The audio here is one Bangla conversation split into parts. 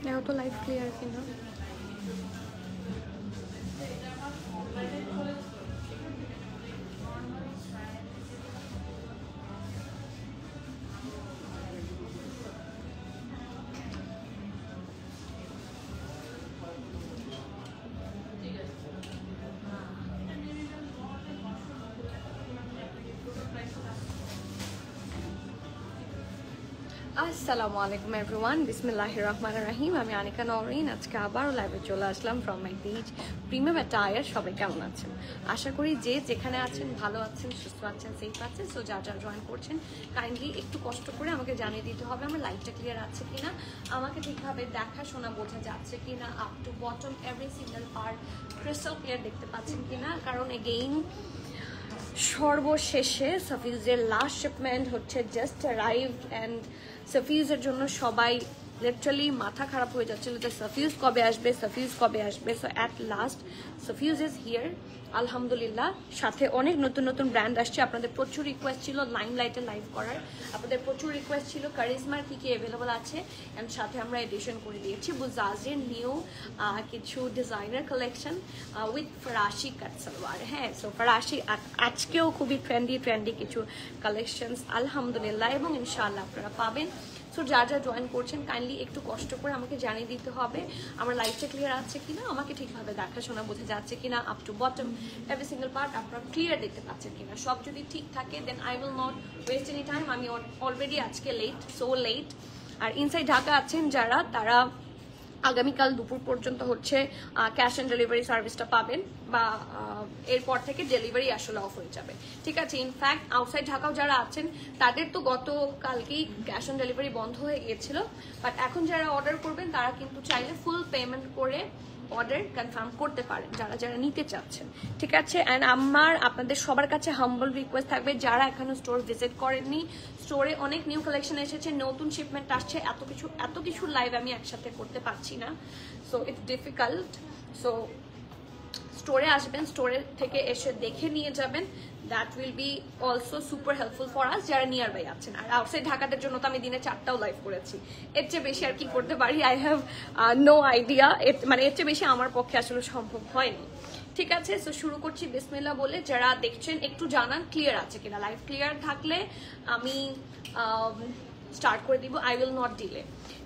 দেখো তো লাইভ ক্লিয়ার কিনা। আসসালামু আলাইকুম এভরিওয়ান, বিসমিল্লাহির রহমানির রহিম। আমি আনিকা নওরিন। আজকে আবারও লাইভে চলে আসলাম from my page premium attire. সবাই কেমন আছেন? আশা করি যে যেখানে আছেন ভালো আছেন, সুস্থ আছেন, সেফ আছেন। সো যা যা জয়েন করছেন কাইন্ডলি একটু কষ্ট করে আমাকে জানিয়ে দিতে হবে আমার লাইভটা ক্লিয়ার আছে কিনা, আমাকে ঠিকভাবে দেখা শোনা বোঝা যাচ্ছে কিনা, up to bottom every single part crystal clear দেখতে পাচ্ছেন কিনা। কারণ এগেইন সর্বশেষে সাফিউজের লাস্ট শিপমেন্ট হচ্ছে জাস্ট অ্যারাইভড অ্যান্ড সাফিউজের জন্য সবাই লিটারালি মাথা খারাপ হয়ে যাচ্ছিল যে সাফিউজ কবে আসবে, সাফিউজ কবে আসবে। So at last Safiuz is here আলহামদুলিল্লাহ। সাথে অনেক নতুন নতুন ব্র্যান্ড আসছে। আপনাদের প্রচুর রিকোয়েস্ট ছিল লাইমলাইটে লাইভ করার, আপনাদের প্রচুর রিকোয়েস্ট ছিল কারিজমার কী কী অ্যাভেলেবল আছে, অ্যান্ড সাথে আমরা এডিশন করে দিয়েছি বুজাজের নিউ কিছু ডিজাইনার কালেকশন উইথ ফরাসি কাট সালোয়ার। হ্যাঁ, সো ফরাসি আজকেও খুবই ট্রেন্ডি কিছু কালেকশনস আলহামদুলিল্লাহ, এবং ইনশাআল্লাহ আপনারা পাবেন। সো যা যা জয়েন করছেন কাইন্ডলি একটু কষ্ট করে আমাকে জানিয়ে দিতে হবে আমার লাইভটা ক্লিয়ার আছে কিনা, আমাকে ঠিকভাবে দেখাশোনা বোঝা যাচ্ছে কিনা, up to bottom every single part আপনারা ক্লিয়ার দেখতে পাচ্ছেন কিনা। সব যদি ঠিক থাকে then I will not waste any time. আমি অলরেডি আজকে লেট, সো লেট। আর ইনসাইড ঢাকা আছেন যারা, তারা আগামীকাল দুপুর পর্যন্ত হচ্ছে ক্যাশ অন ডেলিভারি সার্ভিসটা পাবেন, বা এরপর থেকে ডেলিভারি আসলে অফ হয়ে যাবে, ঠিক আছে। ইনফ্যাক্ট আউটসাইড ঢাকাও যারা আছেন তাদের তো গতকালকেই ক্যাশ অন ডেলিভারি বন্ধ হয়ে গিয়েছিল, বাট এখন যারা অর্ডার করবেন তারা কিন্তু চাইলে ফুল পেমেন্ট করে অর্ডার কনফার্ম করতে পারেন, যারা যারা নিতে চাচ্ছেন, ঠিক আছে। অ্যান্ড আপনাদের সবার কাছে হাম্বল রিকোয়েস্ট থাকবে, যারা এখনো স্টোর ভিজিট করেননি, স্টোরে অনেক নিউ কালেকশন এসেছে, নতুন শিপমেন্ট আসছে, এত কিছু লাইভ আমি একসাথে করতে পারছি না, সো ইটস ডিফিকাল্ট। সো স্টোরে আসবেন, স্টোরে থেকে এসে দেখে নিয়ে যাবেন, that will be also super helpful for us যারা নিয়ার বাই আছেন। আর আউটসাইড ঢাকাদের জন্য তো আমি দিনে 4টাও লাইভ করেছি, এর চেয়ে বেশি আর কি করতে পারি আই হ্যাভ নো আইডিয়া। মানে এর চেয়ে বেশি আমার পক্ষে আসলে সম্ভব হয়নি, ঠিক আছে। সো শুরু করছি বিসমিল্লাহ বলে। যারা দেখছেন একটু জানান ক্লিয়ার আছে কিনা, লাইভ ক্লিয়ার থাকলে আমি স্টার্ট করে দিব, আই উইল নট ডিলে,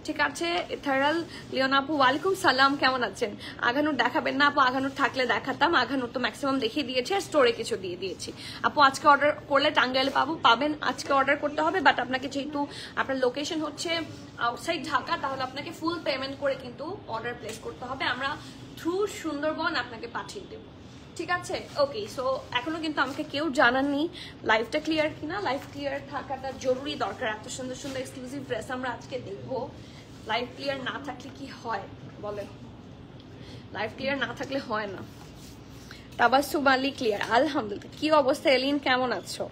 ঠিক আছে। এথারাল লিওন আপু ওয়ালাইকুম সালাম, কেমন আছেন? আঘানুর দেখাবেন না আপু? আঘানুর থাকলে দেখাতাম, আঘানুর তো ম্যাক্সিমাম দেখিয়ে দিয়েছে, আর স্টোরে কিছু দিয়ে দিয়েছি। আপু আজকে অর্ডার করলে টাঙ্গাইলে পাবেন, আজকে অর্ডার করতে হবে, বাট আপনাকে যেহেতু আপনার লোকেশন হচ্ছে আউটসাইড ঢাকা, তাহলে আপনাকে ফুল পেমেন্ট করে কিন্তু অর্ডার প্লেস করতে হবে, আমরা থ্রু সুন্দরবন আপনাকে পাঠিয়ে দেবো, ঠিক আছে। ওকে, সো এখনো কিন্তু আমাকে কেউ জানাননি লাইভটা ক্লিয়ার কিনা। লাইভ ক্লিয়ার থাকাটা জরুরি দরকার, এত সুন্দর সুন্দর এক্সক্লুসিভ ড্রেস আমরা আজকে দেখবো। লাইভ ক্লিয়ার না থাকলে কি হয় বলেন? লাইভ ক্লিয়ার না থাকলে হয় না। তাবাসসুম আলী ক্লিয়ার, আলহামদুলিল্লাহ। কি অবস্থা এলিন, কেমন আছো?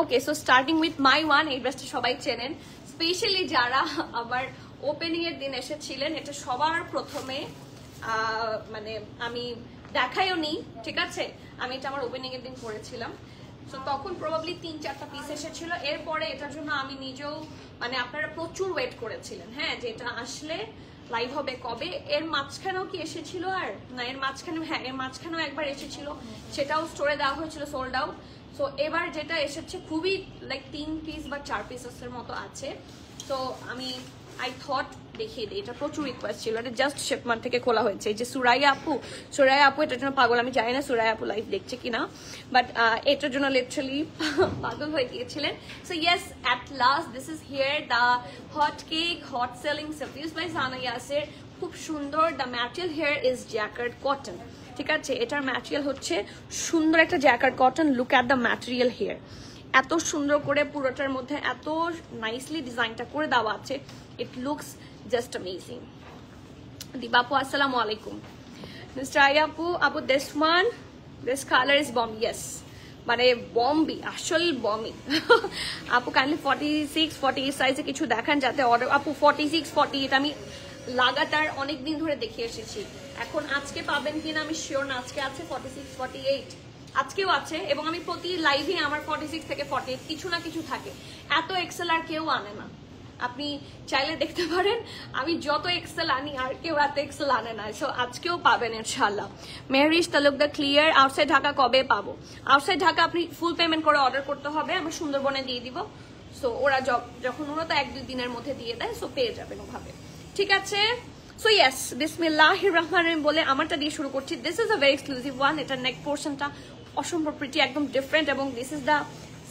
Okay, so starting with my one, এই ড্রেসটা সবাই চেনেন, স্পেশালি যারা আবার ওপেনিং এর দিন এসেছিলেন। এটা সবার প্রথমে মানে আমি দেখাইও নি, ঠিক আছে। আমি এটা আমার ওপেনিং এর দিন পরেছিলাম, সো তখন প্রবাবলি 3-4টা পিস এসেছিল। এরপরে এটার জন্য আমি নিজেও, মানে আপনারা প্রচুর ওয়েট করেছিলেন, হ্যাঁ, যে এটা আসলে লাইভ হবে কবে, এর মাঝখানেও কি এসেছিল আর না, এর মাঝখানে হ্যাঁ এর মাঝখানেও একবার এসেছিল, সেটাও স্টোরে দেওয়া হয়েছিল সোল্ড আউট। সো এবার যেটা এসেছে খুবই লাইক 3 পিস বা 4 পিসের মতো আছে। তো আমি আই থট দেখিয়ে দিই, এটা প্রচুর রিকোয়েস্ট ছিল, এটা জাস্ট শিপমেন্ট থেকে খোলা হয়েছে। এই যে সুরাইয়া আপু এটার জন্য পাগল, আমি জানি না সুরাইয়া আপু লাইভ দেখছে কিনা, বাট এটার জন্য লিটারালি পাগল হয়ে গিয়েছিলেন। So yes, at last this is here the hot cake hot selling Safiuz by Sana Yasir. খুব সুন্দর, the material here is jacquard cotton, ঠিক আছে, এটার ম্যাটেরিয়াল হচ্ছে সুন্দর একটা jacquard cotton. Look at the material here, এত সুন্দর করে পুরোটার মধ্যে এত নাইসলি ডিজাইনটা করে দেওয়া আছে, ইট লুকস জাস্ট অ্যামেজিং। দীপাপু আসসালামু আলাইকুম। মিস্টার আপু this colour is bomb, yes মানে বম্বি, আসল বমি। আপু কাইন্ডলি 46 48 সাইজে কিছু দেখান যাতে অর্ডার। আপু 46 48 আমি লাগাতার অনেকদিন ধরে দেখে এসেছি, এখন আজকে পাবেন কিনা আমি শিওর না। আজকে আছে 46 48, আজকেও আছে, এবং আমি প্রতি লাইভে আমার 46 থেকে 48 কিছু না কিছু থাকে। এত এক্সেল আর কেউ আনে না, আপনি চাইলে দেখতে পারেন, আমি যত এক্সেল আনি আর কেউ এত এক্সেল আনে না। সো আজকেও পাবেন ইনশাল্লাহ। মেহরিশ তালুকদার ক্লিয়ার, আউটসাইড ঢাকা কবে পাবো? আউটসাইড ঢাকা আপনি ফুল পেমেন্ট করে অর্ডার করতে হবে, আমি সুন্দরবনে দিয়ে দিব। সো ওরা যখন ওরা তো 1-2 দিনের মধ্যে দিয়ে দেয়, সো পেয়ে যাবেন ওভাবে, ঠিক আছে। সো ইয়েস, বিসমিল্লাহির রহমানির রহিম বলে আমারটা দিয়ে শুরু করছি। This is a very exclusive one, এটা নেক পোর্শনটা অসম্ভব প্রিটি, একদম ডিফারেন্ট, এবং this is the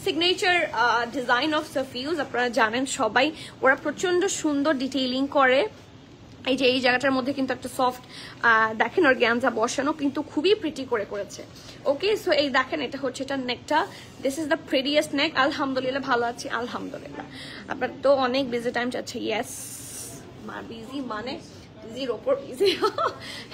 signature design of Safiuz. আপনারা জানেন সবাই, ওরা প্রচন্ড সুন্দর ডিটেইলিং করে। এই যে এই জায়গাটার মধ্যে কিন্তু একটা সফট দেখেন অর্গানজা বসানো, কিন্তু খুবই প্রিটি করে করেছে। ওকে, সো এই দেখেন এটা হচ্ছে এটা নেকটা, দিস ইজ দ্য প্রিটিয়েস্ট নেক। আলহামদুলিল্লাহ ভালো আছি, আলহামদুলিল্লাহ। আপনার তো অনেক বিজি টাইম যাচ্ছে, ইয়েস বিজি মানে বিজির ওপর বিজি,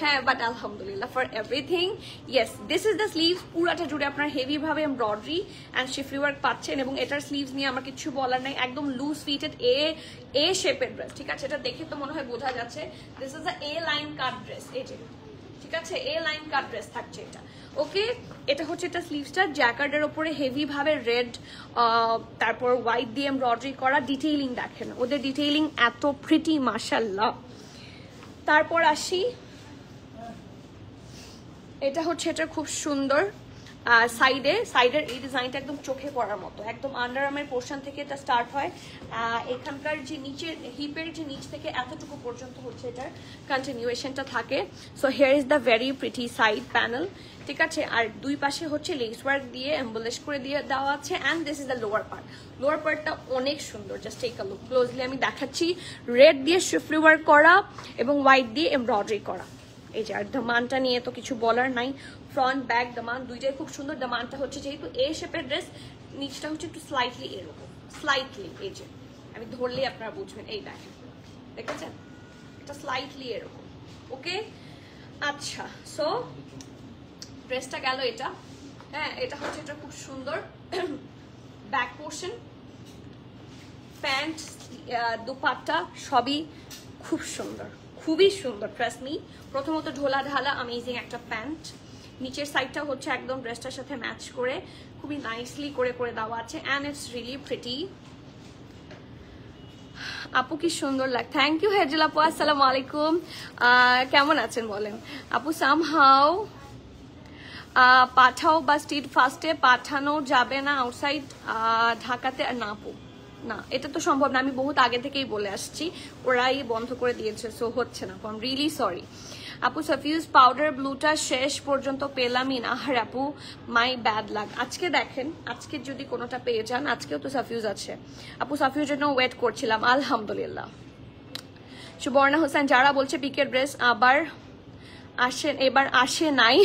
হ্যাঁ, বাট আলহামদুলিল্লাহ for everything. Yes, this is the sleeves, পুরাটা জুড়ে আপনার হেভি ভাবে এমব্রয়ডারি অ্যান্ড শিফলি ওয়ার্ক পাচ্ছেন, এবং এটার স্লিভস নিয়ে আমার কিছু বলার নাই, একদম লুজ ফিটেড এ শেপের ড্রেস, ঠিক আছে। এটা দেখে তো মনে হয় বোঝা যাচ্ছে this is a line cut dress, এই যে ঠিক আছে, লাইন কাট ড্রেস থাকছে এটা। ওকে, এটা হচ্ছে এটা স্লিভসটা জ্যাকার্ডের ওপরে হেভি ভাবে রেড, তারপর হোয়াইট দিয়ে এমব্রয়ডারি করা, ডিটেইলিং দেখেন ওদের ডিটেইলিং এত প্রিটি মাশাআল্লাহ। তারপর আসি, এটা হচ্ছে এটা খুব সুন্দর সাইডের এই ডিজাইনটা একদম চোখে পড়ার মতো, একদম আন্ডারআর্মের পোর্শন থেকে এটা স্টার্ট হয়, এখানকার যে নিচের হিপের যে নিচ থেকে এতটুকু পর্যন্ত হচ্ছে এটার কন্টিনিউয়েশনটা থাকে। So here is the very pretty side panel, ঠিক আছে। আর দুই পাশে হচ্ছে লেস ওয়ার্ক দিয়ে এমবলিশ করে দিয়ে দেওয়া আছে, and this is the lower part. Lower পার্টটা অনেক সুন্দর, just take a look closely, আমি দেখাচ্ছি। রেড দিয়ে শিফলি ওয়ার্ক করা এবং হোয়াইট দিয়ে এমব্রয়ডারি করা, এই যে। আর দামানটা নিয়ে তো কিছু বলার নাই, ফ্রন্ট ব্যাক দামান দুইটাই খুব সুন্দর। দামানটা হচ্ছে যেহেতু এ শেপের ড্রেস, নিচটা হচ্ছে একটু স্লাইটলি এরকম, স্লাইটলি, এই যে আমি ধরলে আপনারা বুঝবেন, এই দেখেন, দেখেছেন এটা স্লাইটলি এরকম। ওকে, আচ্ছা, সো ড্রেসটা গেল এটা, হ্যাঁ, এটা হচ্ছে এটা খুব সুন্দর ব্যাক পোর্শন, প্যান্ট, দুপাট্টা সবই খুব সুন্দর, খুবই সুন্দর। ট্রাস্ট মি, প্রথমত ঢোলা ঢালা অ্যামেজিং একটা প্যান্ট, নিচের সাইডটা হচ্ছে একদম ড্রেসটার সাথে ম্যাচ করে খুবই নাইসলি করে দেওয়া আছে, অ্যান্ড ইটস রিয়েলি প্রিটি। আপু কি সুন্দর লাগে, থ্যাংক ইউ হেজেল আপু, আসসালামু আলাইকুম। কেমন আছেন বলেন আপু? সামহাউ পাঠাও বা স্ট্রিট ফাস্টে পাঠানো যাবে না আউটসাইড ঢাকাতে? না আপু, না, এটা তো সম্ভব না, আমি বহুত আগে থেকেই বলে আসছি, ওরাই বন্ধ করে দিয়েছে, সো হচ্ছে না। আই এম রিয়েলি সরি আপু। সাফিউজ পাউডার ব্লুটা শেষ পর্যন্ত পেলামই না, আর আপু মাই ব্যাড লাক। আজকে দেখেন, আজকে যদি কোনোটা পেয়ে যান, আজকেও তো সাফিউজ আছে আপু, সাফিউজ জন্য ওয়েট করছিলাম, আলহামদুলিল্লাহ। সুবর্ণা হোসেন, যারা বলছে পিকের ড্রেস আবার আসেন, এবার আসে নাই,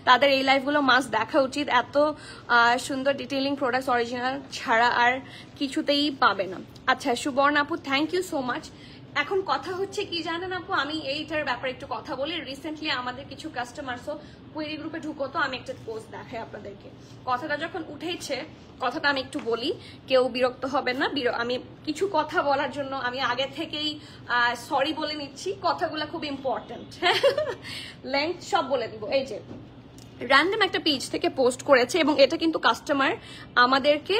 তাদের এই লাইফগুলো মাস্ট দেখা উচিত, এত সুন্দর ডিটেইলিং প্রোডাক্টস অরিজিনাল ছাড়া আর কিছুতেই পাবে না। আচ্ছা সুবর্ণা আপু, থ্যাংক ইউ সো মাচ। এখন কথা হচ্ছে কি জানেন আপু, আমি এইটার ব্যাপারে একটু কথা বলি। রিসেন্টলি আমাদের কিছু কাস্টমার্সও কুয়েরি গ্রুপে ঢুকতো, আমি একটা পোস্ট দেখাই আপনাদেরকে। কথাটা যখন উঠেছে, কথাটা আমি একটু বলি, কেউ বিরক্ত হবেন না। আমি কিছু কথা বলার জন্য আমি আগে থেকেই সরি বলে নিচ্ছি, কথাগুলো খুব ইম্পর্টেন্ট, লেংথ সব বলে দিব। এই যে র্যান্ডম একটা পেজ থেকে পোস্ট করেছে এবং এটা কিন্তু কাস্টমার আমাদেরকে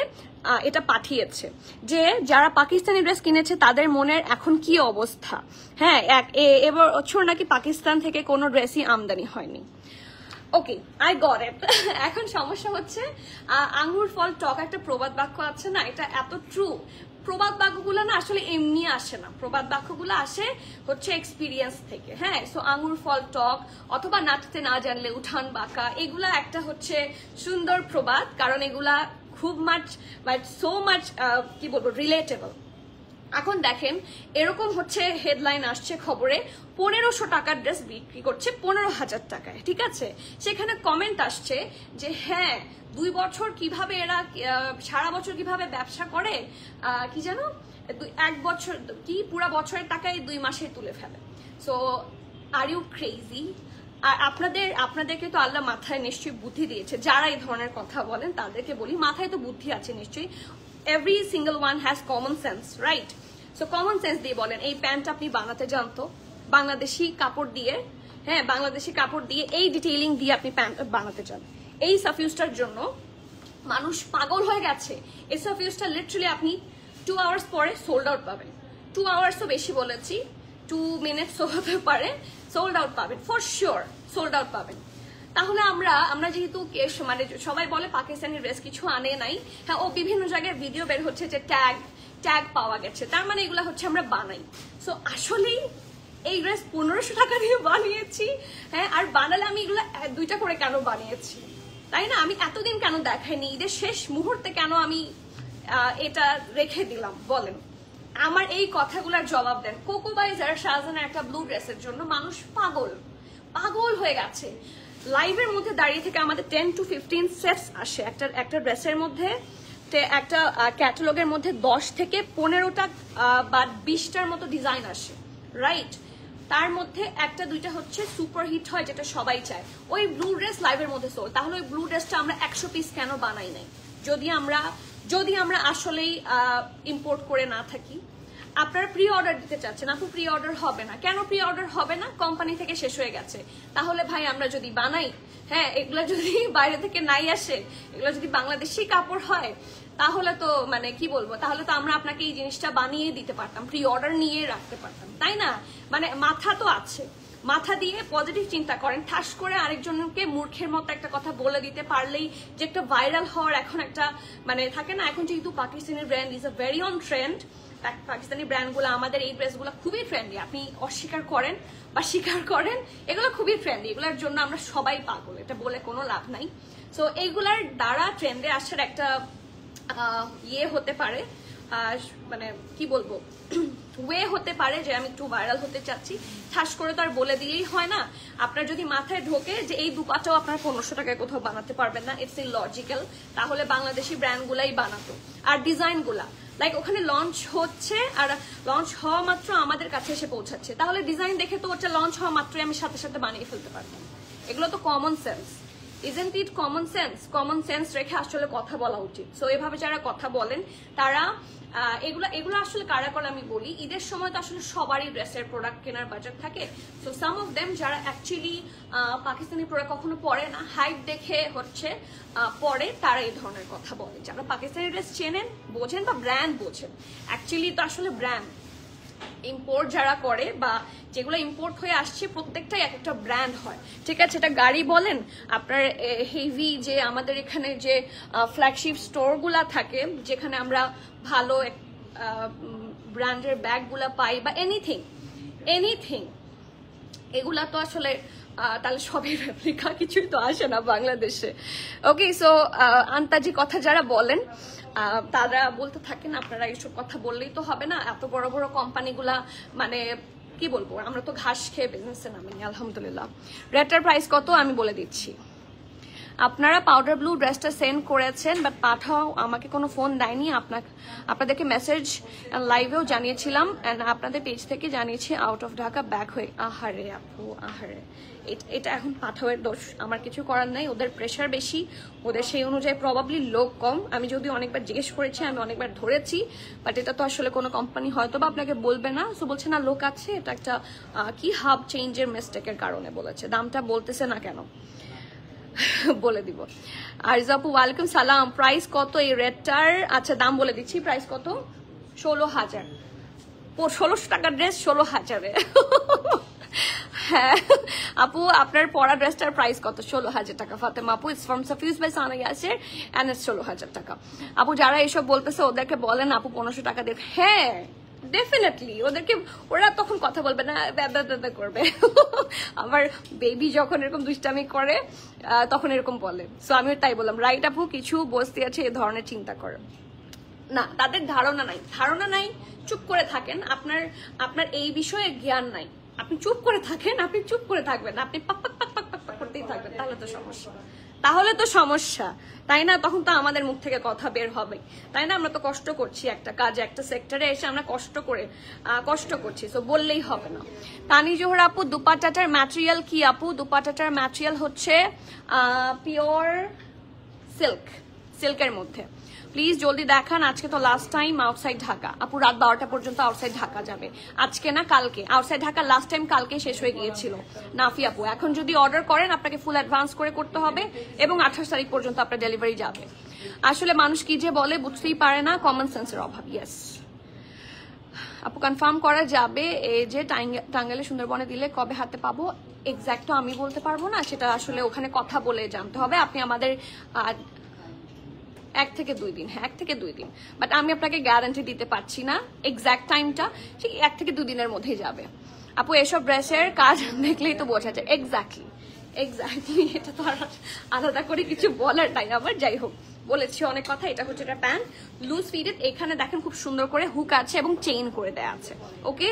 এটা পাঠিয়েছে যে যারা পাকিস্তানি ড্রেস কিনেছে তাদের মনের এখন কি অবস্থা। হ্যাঁ, এবার বছর নাকি পাকিস্তান থেকে কোনো ড্রেসই আমদানি হয়নি। ওকে, আই গট ইট। এখন সমস্যা হচ্ছে আঙ্গুর ফল টক একটা প্রবাদ বাক্য আছে না, এটা এত ট্রু। প্রবাদ বাক্যগুলো না আসলে এমনি আসে না, প্রবাদ বাক্যগুলো আসে হচ্ছে এক্সপিরিয়েন্স থেকে। হ্যাঁ, সো আঙ্গুর ফল টক অথবা নাচতে না জানলে উঠান বাঁকা, এগুলা একটা হচ্ছে সুন্দর প্রবাদ, কারণ এগুলা খুব সো মাচ কি বলবো রিলেটেবল। এখন দেখেন এরকম হচ্ছে হেডলাইন আসছে খবরে, 1500 টাকার ড্রেস বিক্রি করছে 15,000 টাকায়। ঠিক আছে, সেখানে কমেন্ট আসছে যে হ্যাঁ 2 বছর কিভাবে এরা সারা বছর কিভাবে ব্যবসা করে, কি জানো 1 বছর কি পুরা বছরের টাকায় 2 মাসে তুলে ফেলে। So are you crazy? আর আপনাদেরকে তো আল্লাহ মাথায় নিশ্চয়ই বুদ্ধি দিয়েছে, যারা এই ধরনের কথা বলেন তাদেরকে বলি মাথায় তো বুদ্ধি আছে নিশ্চয়ই। every single one has common sense, right? So common sense দিয়ে বলেন এই প্যান্ট আপনি বানাতে জানতো বাংলাদেশি কাপড় দিয়ে, হ্যাঁ বাংলাদেশি কাপড় দিয়ে এই ডিটেইলিং দিয়ে আপনি প্যান্ট বানাতে চান। এই সাফিউজটার জন্য মানুষ পাগল হয়ে গেছে। এই সাফিউজটা লিটারালি আপনি 2 আওয়ার্স পরে সোল্ড আউট পাবেন। 2 আওয়ার্সও বেশি বলেছি, 2 মিনিটসও হতে পারে, সোল্ড আউট পাবেন ফর শিওর, সোল্ড আউট পাবেন। তাহলে আমরা যেহেতু মানে সবাই বলে পাকিস্তানি ড্রেস কিছু আনে নাই, হ্যাঁ ও বিভিন্ন জায়গায় ভিডিও বের হচ্ছে যে ট্যাগ পাওয়া গেছে, তার মানে এগুলা হচ্ছে আমরা বানাই। সো আসলেই এই ড্রেস 1500 টাকা দিয়ে বানিয়েছি, হ্যাঁ আর বানালে আমি এগুলো 2টা করে কেন বানিয়েছি, তাই না? আমি এতদিন কেন দেখাইনি, ঈদের শেষ মুহূর্তে কেন আমি এটা রেখে দিলাম বলেন? আমার এই কথাগুলোর জবাব দেন। কোকোবাইজার শাহজাহানের একটা ব্লু ড্রেসের জন্য মানুষ পাগল হয়ে গেছে। লাইভের মধ্যে দাঁড়িয়ে থেকে আমাদের 10 to 15 সেটস আসে একটা ড্রেসের মধ্যে, একটা ক্যাটালগের মধ্যে 10 থেকে 15টা বা 20টার মতো ডিজাইন আসে, রাইট? তার মধ্যে 1-2টা হচ্ছে সুপার হিট হয় যেটা সবাই চায়। ওই ব্লু ড্রেস লাইভের মধ্যে সোল, তাহলে ওই ব্লু ড্রেসটা আমরা 100 পিস কেন বানাই নাই? যদি আমরা আসলেই ইম্পোর্ট করে না থাকি। আপনারা প্রি অর্ডার দিতে চাচ্ছেন, আপু প্রি অর্ডার হবে না কেন? প্রি অর্ডার হবে না, কোম্পানি থেকে শেষ হয়ে গেছে। তাহলে ভাই আমরা যদি বানাই, হ্যাঁ এগুলো যদি বাইরে থেকে নাই আসে, এগুলো যদি বাংলাদেশি কাপড় হয়, তাহলে তো মানে কি বলবো, তাহলে তো আমরা আপনাকে এই জিনিসটা বানিয়ে দিতে পারতাম, প্রি অর্ডার নিয়ে রাখতে পারতাম, তাই না? মানে মাথা তো আছে, মাথা দিয়ে পজিটিভ চিন্তা করেন। ঠাস করে আরেকজনকে মূর্খের মতো একটা কথা বলে দিতে পারলেই যে একটা ভাইরাল হওয়ার এখন একটা মানে থাকে না। এখন যেহেতু Pakistani brand is a very on trend, Pakistani ব্র্যান্ডগুলো আমাদের এই ড্রেসগুলো খুবই ট্রেন্ডি, আপনি অস্বীকার করেন বা স্বীকার করেন, এগুলো খুবই ট্রেন্ডি, এগুলোর জন্য আমরা সবাই পাগল, এটা বলে কোনো লাভ নাই। সো এইগুলার দ্বারা ট্রেন্ডে আসার একটা ইয়ে হতে পারে, মানে কি বলবো ওয়ে হতে পারে যে আমি একটু ভাইরাল হতে চাচ্ছি, ঠাস করে তো আর বলে দিলেই হয় না। আপনার যদি মাথায় ঢোকে যে এই দুপাটাও আপনার 1500 টাকায় কোথাও বানাতে পারবেন না, ইটস ইলজিক্যাল, তাহলে বাংলাদেশি ব্র্যান্ডগুলাই বানাতো। আর ডিজাইনগুলা লাইক ওখানে লঞ্চ হচ্ছে আর লঞ্চ হওয়া মাত্র আমাদের কাছে এসে পৌঁছাচ্ছে, তাহলে ডিজাইন দেখে তো ওটা লঞ্চ হওয়া মাত্রই আমি সাথে সাথে বানিয়ে ফেলতে পারতাম। এগুলো তো common sense, isn't it? Common sense, common sense রেখে আসলে কথা বলা উচিত। সো এভাবে যারা কথা বলেন তারা এগুলো আসলে কারা করে আমি বলি, ঈদের সময় তো আসলে সবারই ড্রেসের প্রোডাক্ট কেনার বাজেট থাকে। সো সাম অফ দেম যারা অ্যাকচুয়ালি পাকিস্তানি প্রোডাক্ট কখনো পরে না, হাইপ দেখে হচ্ছে পরে, তারা এই ধরনের কথা বলে। যারা পাকিস্তানি ড্রেস চেনেন, বোঝেন বা ব্র্যান্ড বোঝেন, অ্যাকচুয়ালি তো আসলে ব্র্যান্ড ইম্পোর্ট যারা করে বা যেগুলো ইম্পোর্ট হয়ে আসছে প্রত্যেকটাই এক একটা ব্র্যান্ড হয়, ঠিক আছে? এটা গাড়ি বলেন, আপনার হেভি যে আমাদের এখানে যে ফ্ল্যাগশিপ স্টোরগুলা থাকে যেখানে আমরা ভালো ব্র্যান্ডের ব্যাগগুলা পাই বা এনিথিং এগুলা তো আসলে তাহলে সবই রেপ্লিকা, কিছুই তো আসে না বাংলাদেশে। ওকে, সো আন্তাজি কথা যারা বলেন তারা বলতে থাকেন, আপনারা এইসব কথা বললেই তো হবে না। এত বড় বড় কোম্পানিগুলা মানে কি বলবো, আমরা তো ঘাস খেয়ে বিজনেসে নামিনি আলহামদুলিল্লাহ। রেটার প্রাইস কত আমি বলে দিচ্ছি। আপনারা পাউডার ব্লু ড্রেসটা সেন্ড করেছেন বাট পাঠাও আমাকে কোনো ফোন দেয়নি। আপনাদেরকে মেসেজ লাইভেও জানিয়েছিলাম এন্ড আপনাদের পেজ থেকে জানিয়েছি আউট অফ ঢাকা ব্যাক হয়ে। আহারে আপু আহারে, এটা এখন পাঠাওয়ের দোষ, আমার কিছু করার নাই। ওদের প্রেশার বেশি, ওদের সেই অনুযায়ী প্রবাবলি লোক কম। আমি যদিও অনেকবার জিজ্ঞেস করেছি, আমি অনেকবার ধরেছি, বাট এটা তো আসলে কোনো কোম্পানি হয়তো বা আপনাকে বলবে না। সো বলছে না লোক আছে, এটা একটা কি হাব চেঞ্জের মিস্টেকের কারণে বলেছে, দামটা বলতেছে না কেন। বলে দিব। আরজু আপু ওয়ালাইকুম সালাম, প্রাইস কত এই রেডটার? আচ্ছা দাম বলে দিচ্ছি, প্রাইস কত? 16,000। 1600 টাকার ড্রেস 16,000-এ। হ্যাঁ আপু, আপনার পরা ড্রেসটার প্রাইস কত? 16,000 টাকা। ফাতেমা আপু, it's from Safiuz by Sana Yasir and it's 16,000 টাকা। আপু যারা এসব বলতেছে ওদেরকে বলেন আপু 1500 টাকা দেখ। হ্যাঁ ডেফিনেটলি ওদেরকে, ওরা তখন কথা বলবে না, ব্যাদা করবে। আমার বেবি যখন এরকম দুষ্টামি করে তখন এরকম বলে। সো আমি তাই বললাম, রাইট আপু, কিছু বস্তি আছে এই ধরনের চিন্তা করে না, তাদের ধারণা নাই, চুপ করে থাকেন। আপনার এই বিষয়ে জ্ঞান নাই, আপনি চুপ করে থাকেন, আপনি চুপ করে থাকবেন, আপনি পাক পাক পাক পাক পাক করতেই থাকবেন, তাহলে তো সমস্যা, তাই না? তখন তো আমাদের মুখ থেকে কথা বের হবে, তাই না? আমরা তো কষ্ট করছি একটা কাজে, একটা সেক্টরে এসে আমরা কষ্ট করছি, তো বললেই হবে না। তানি জোহর আপু, দুপাট্টাটার ম্যাটেরিয়াল কি আপু? দুপাট্টাটার ম্যাটেরিয়াল হচ্ছে পিওর সিল্কের মধ্যে। প্লিজ জলদি দেখান, আজকে তো লাস্ট টাইম আউটসাইড ঢাকা। আপু রাত 12টা পর্যন্ত আউটসাইড ঢাকা যাবে, আজকে না কালকে। আউটসাইড ঢাকা লাস্ট টাইম কালকে শেষ হয়ে গিয়েছিল নাফি আপু। এখন যদি অর্ডার করেন আপনাকে ফুল অ্যাডভান্স করে করতে হবে এবং 28 তারিখ পর্যন্ত আপনার ডেলিভারি যাবে। আসলে মানুষ কি যে বলে বুঝতেই পারে না, কমন সেন্সের অভাব। ইয়েস আপু, কনফার্ম করা যাবে এই যে টাঙ্গাইলে সুন্দরবনে দিলে কবে হাতে পাবো? এক্স্যাক্ট তো আমি বলতে পারবো না, সেটা আসলে ওখানে কথা বলে জানতে হবে। আপনি আমাদের 1 থেকে 2 দিন, হ্যাঁ 1 থেকে 2 দিন, বাট আমি আপনাকে গ্যারান্টি দিতে পারছি না এক্স্যাক্ট টাইমটা। ঠিক 1 থেকে 2 দিনের মধ্যেই যাবে আপু। এসব ড্রেসের কাজ দেখলেই তো বোঝা যায়। এক্স্যাক্টলি, এটা তো আর আলাদা করে কিছু বলার নাই আমার। যাই হোক, বলেছি অনেক কথা। এটা হচ্ছে একটা প্যান্ট, লুজ ফিটেড। এখানে দেখেন খুব সুন্দর করে হুক আছে এবং চেইন করে দেয়া আছে। ওকে,